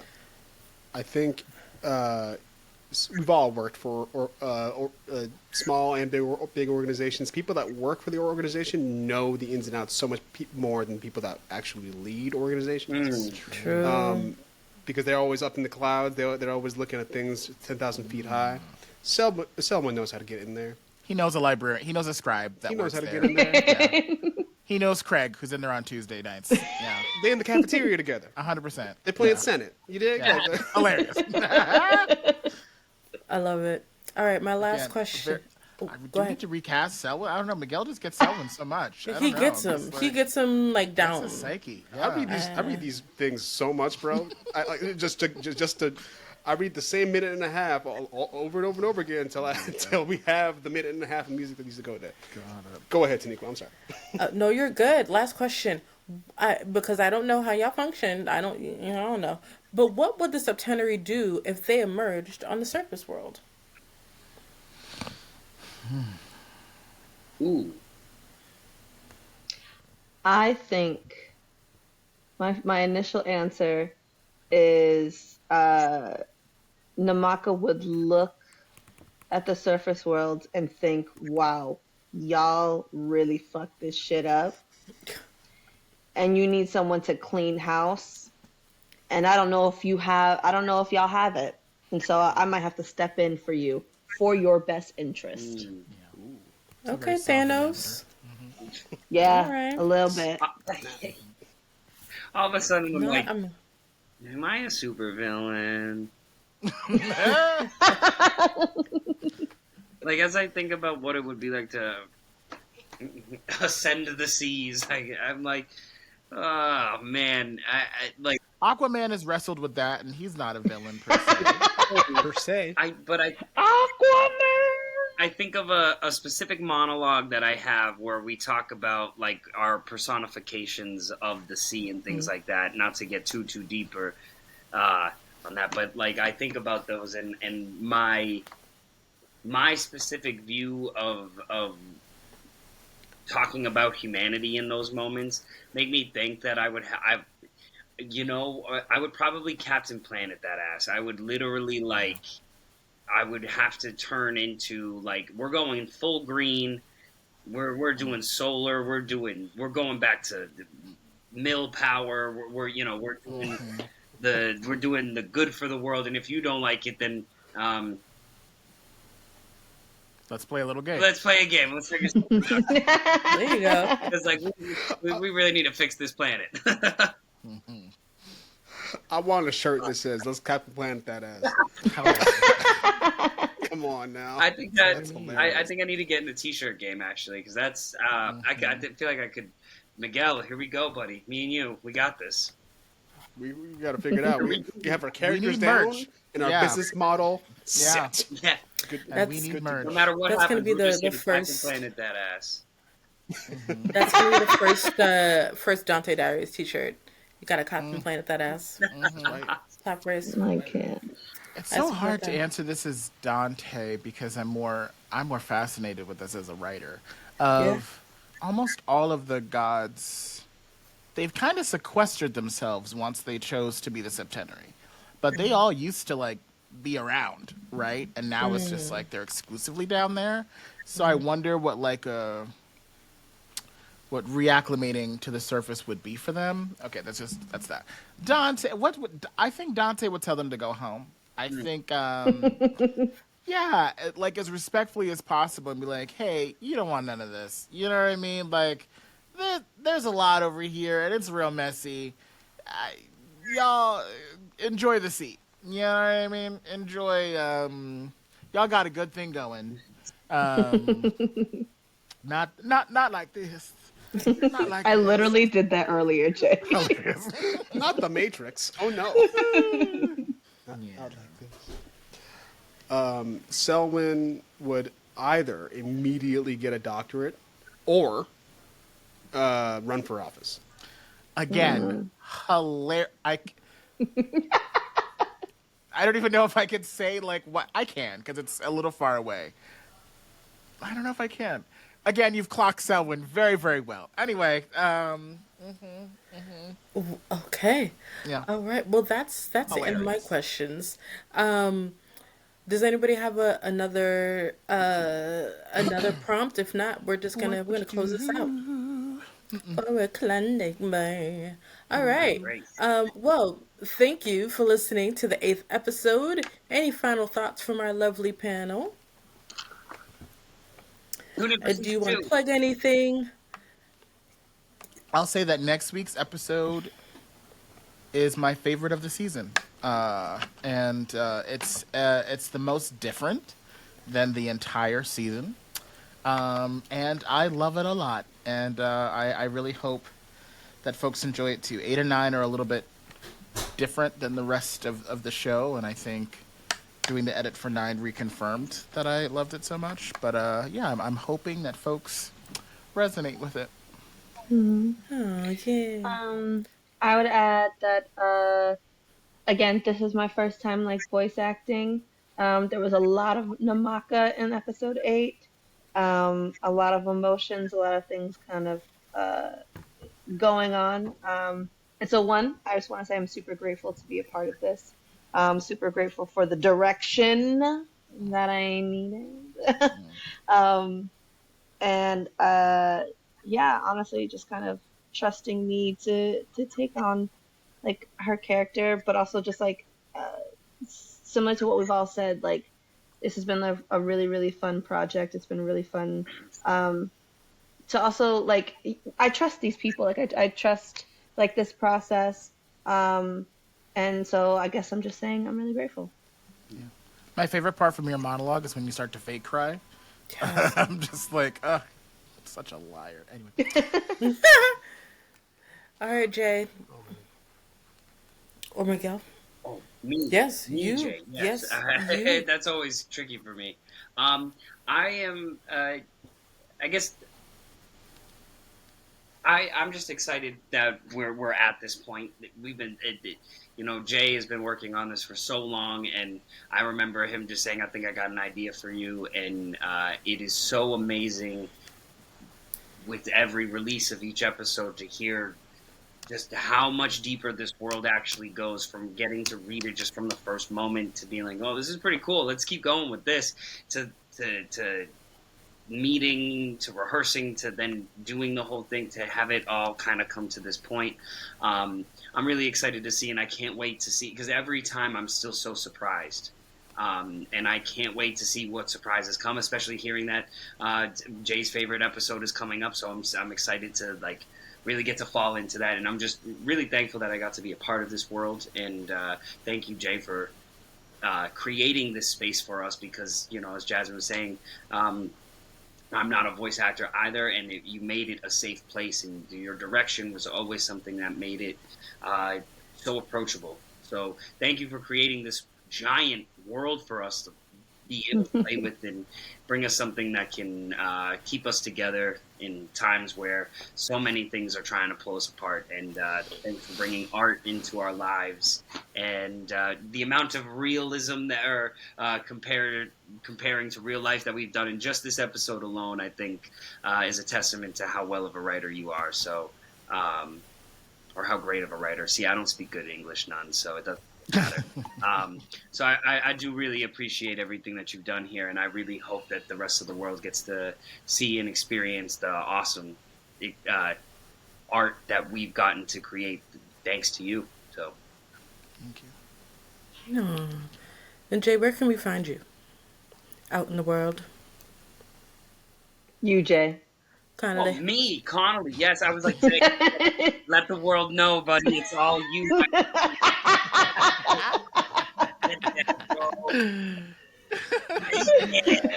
I think we've all worked for small and big organizations. People that work for the organization know the ins and outs so much more than people that actually lead organizations. True. Because they're always up in the clouds. They're always looking at things 10,000 feet high. Selma knows how to get in there. he knows a librarian. He knows a scribe that He knows works how to there. get in there. Yeah. He knows Craig, who's in there on Tuesday nights. Yeah, They in the cafeteria together. 100%. They play at Senate. You dig? Yeah. Like, Hilarious. I love it. All right, my last Again, question. Oh, Do go we ahead. need to recast Selwyn? I don't know. Miguel just gets Selwyn so much. I He don't gets know. him. It's He like, gets him like that's down. a psyche. I Yeah. read these things so much, bro. I read the same minute and a half over and over and over again until we have the minute and a half of music that needs to go there. Go ahead, Tiniqua. I'm sorry. No, you're good. Last question. Because I don't know how y'all function. I don't know. But what would the Septenary do if they emerged on the surface world? Ooh. I think my initial answer is Namaka would look at the surface world and think, "Wow, y'all really fucked this shit up, and you need someone to clean house. And I don't know if y'all have it, and so I might have to step in for you for your best interest." Okay, Thanos. Yeah, Alright. a little bit. All of a sudden, I'm No, like, I'm. am I a supervillain? Like, as I think about what it would be like to ascend the seas, I'm like, oh man, I like Aquaman has wrestled with that, and he's not a villain per se. Per se. I think of a specific monologue that I have where we talk about like our personifications of the sea and things like that. Not to get too deeper on that, but like I think about those and my specific view of talking about humanity in those moments make me think that I would I would probably Captain Planet that ass. I would literally like. I would have to turn into like we're going full green. We're doing solar. We're going back to mill power. We're doing we're doing the good for the world. And if you don't like it, then Let's play a little game. let's play a game. Let's figure something out. There you go. It's like we really need to fix this planet. I want a shirt that says "Let's Captain Planet that ass." Come on now. I think That's that hilarious. I think I need to get in the t-shirt game actually because that's I feel like I could. Miguel, here we go, buddy. Me and you, we got this. We got to figure it out. We have our characters need down merch. and our Yeah. business model Yeah. set. Yeah, Good. And we That's- need merch. no matter what That's gonna happens, be we're just the gonna first- Captain Planet that ass. That's gonna be the first Dante Diaries T-shirt. You gotta Captain Planet that ass. Right. Top race. I can't. It's so That's hard what to I- answer this as Dante because I'm more fascinated with this as a writer. Of almost all of the gods, they've kind of sequestered themselves once they chose to be the Septenary, but they all used to like be around, right? And now it's just like they're exclusively down there. So I wonder what what reacclimating to the surface would be for them. Okay, that's that. Dante, I think Dante would tell them to go home. I think, yeah, like as respectfully as possible, and be like, "Hey, you don't want none of this." You know what I mean? Like, there's a lot over here, and it's real messy. Y'all enjoy the sea. You know what I mean? Enjoy. Y'all got a good thing going. Not like this. Not like I this. literally did that earlier, Jay. Not the Matrix. Oh no. Not like this. Selwyn would either immediately get a doctorate or run for office. Again, hilarious. I don't even know if I can say like what I can because it's a little far away. I don't know if I can. Again, you've clocked Selwyn very, very well. Anyway, Okay. yeah. All right. Well, that's the end of my Hilarious. questions. Does anybody have another prompt? If not, we're gonna close this out. For a clinic man. All right. Great. Well, thank you for listening to the 8th episode. Any final thoughts from our lovely panel? Tune in for Do you season want to 2. plug anything? I'll say that next week's episode is my favorite of the season, and it's the most different than the entire season, and I love it a lot, and I really hope that folks enjoy it too. 8 and 9 are a little bit different than the rest of the show, and I think doing the edit for 9 reconfirmed that I loved it so much. But yeah, I'm hoping that folks resonate with it. Oh, yeah. I would add that again, this is my first time like voice acting. There was a lot of Namaka in episode 8. A lot of emotions, a lot of things kind of going on. And so I just want to say I'm super grateful to be a part of this. Super grateful for the direction that I needed. And yeah, honestly, just kind of trusting me to take on like her character, but also just like similar to what we've all said, like this has been a really, really fun project. It's been really fun to also like I trust these people. Like I trust like this process. And so I guess I'm just saying I'm really grateful. My favorite part from your monologue is when you start to fake cry. I'm just like, such a liar. Anyway. All right, Jay. Or Miguel. Oh, me. Yes, Me, you. Jay. Yes, you. That's always tricky for me. I am. I guess. I'm just excited that we're at this point. We've been, Jay has been working on this for so long, and I remember him just saying, "I think I got an idea for you," and it is so amazing with every release of each episode to hear just how much deeper this world actually goes, from getting to read it just from the first moment to being like, "Oh, this is pretty cool. Let's keep going with this." To meeting, to rehearsing, to then doing the whole thing, to have it all kind of come to this point. I'm really excited to see, and I can't wait to see, because every time I'm still so surprised. And I can't wait to see what surprises come, especially hearing that Jay's favorite episode is coming up. So I'm excited to like really get to fall into that. And I'm just really thankful that I got to be a part of this world. And thank you, Jay, for creating this space for us, because, as Jasmine was saying, I'm not a voice actor either, and you made it a safe place, and your direction was always something that made it so approachable. So thank you for creating this giant world for us to be able to play with and bring us something that can keep us together in times where so many things are trying to pull us apart. And thanks for bringing art into our lives, and the amount of realism that are comparing to real life that we've done in just this episode alone, I think is a testament to how well of a writer you are. So, or how great of a writer. See, I don't speak good English, none, so it doesn't matter. So I do really appreciate everything that you've done here, and I really hope that the rest of the world gets to see and experience the awesome art that we've gotten to create thanks to you. So Thank you. No. And Jay, where can we find you? Out in the world? You, Jay. Connolly. Oh, me, Connolly. Yes, I was like, Jay, let the world know, buddy. It's all you.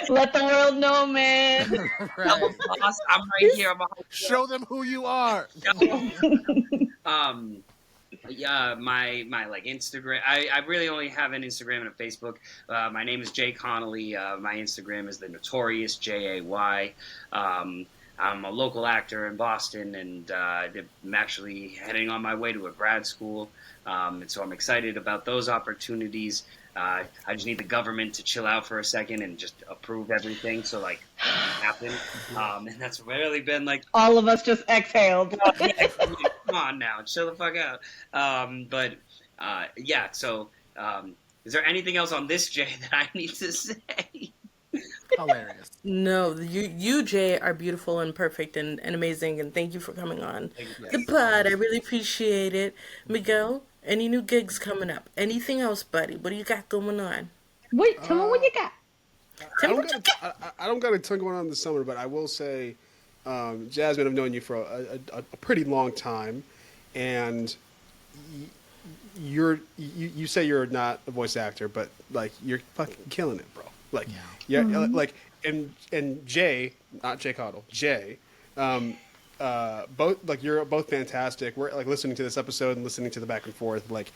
Let the world know, man. Right. I'm a boss. I'm right here. I'm a Show them who you are. Yeah, my like Instagram. I really only have an Instagram and a Facebook. My name is Jay Connolly. My Instagram is the Notorious Jay. I'm a local actor in Boston, and I'm actually heading on my way to a grad school. And so I'm excited about those opportunities. I just need the government to chill out for a second and just approve everything. So like, it can happen. And that's really been like, All of us just exhaled. come on now, chill the fuck out. But yeah. So, is there anything else on this, Jay, that I need to say? Hilarious. No, you, Jay, are beautiful and perfect and amazing, and thank you for coming on the pod. I really appreciate it. Miguel, any new gigs coming up? Anything else, buddy? What do you got going on? Wait, tell me what you got. I don't got a ton going on this summer, but I will say, Jasmine, I've known you for a pretty long time, and you say you're not a voice actor, but like you're fucking killing it, bro. Like like and Jay, not Jay Cottle, Jay, both like you're both fantastic. We're like listening to this episode and listening to the back and forth, like.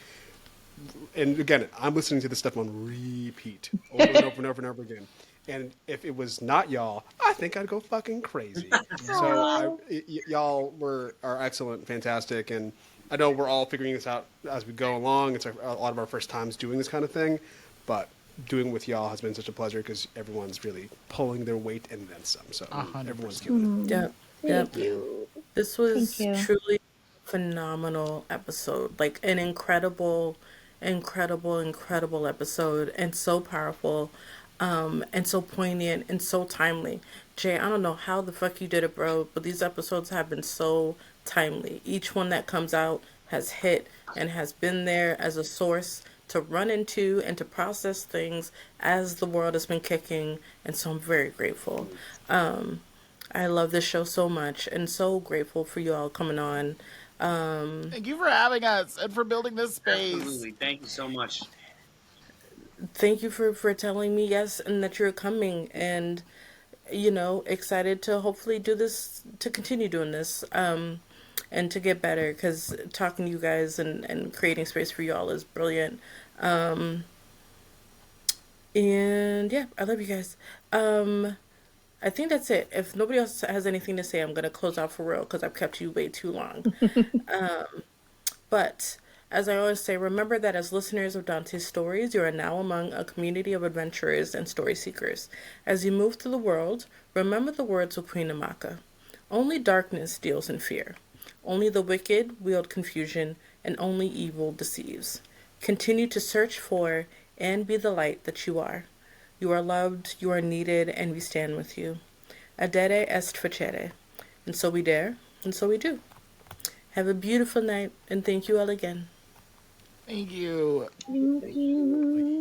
And again, I'm listening to this stuff on repeat over and over and over and over again. And if it was not y'all, I think I'd go fucking crazy. So y'all are excellent, fantastic, and I know we're all figuring this out as we go along. It's a lot of our first times doing this kind of thing, but doing with y'all has been such a pleasure because everyone's really pulling their weight and then some. So everyone's killing it. Yep. Thank you. This was Thank you. truly a phenomenal episode. Like an incredible episode, and so powerful, and so poignant and so timely. Jay, I don't know how the fuck you did it, bro, but these episodes have been so timely. Each one that comes out has hit and has been there as a source to run into and to process things as the world has been kicking, and so I'm very grateful. I love this show so much and so grateful for you all coming on. Thank you for having us and for building this space. Absolutely, thank you so much. Thank you for telling me yes and that you're coming, and excited to hopefully do this, to continue doing this, and to get better, because talking to you guys and creating space for y'all is brilliant. And yeah, I love you guys. I think that's it. If nobody else has anything to say, I'm going to close out for real because I've kept you way too long. But as I always say, remember that as listeners of Dante's stories, you are now among a community of adventurers and story seekers. As you move through the world, remember the words of Queen Namaka. Only darkness deals in fear. Only the wicked wield confusion, and only evil deceives. Continue to search for and be the light that you are. You are loved, you are needed, and we stand with you. Adere est facere. And so we dare, and so we do. Have a beautiful night, and thank you all again. Thank you. Thank you.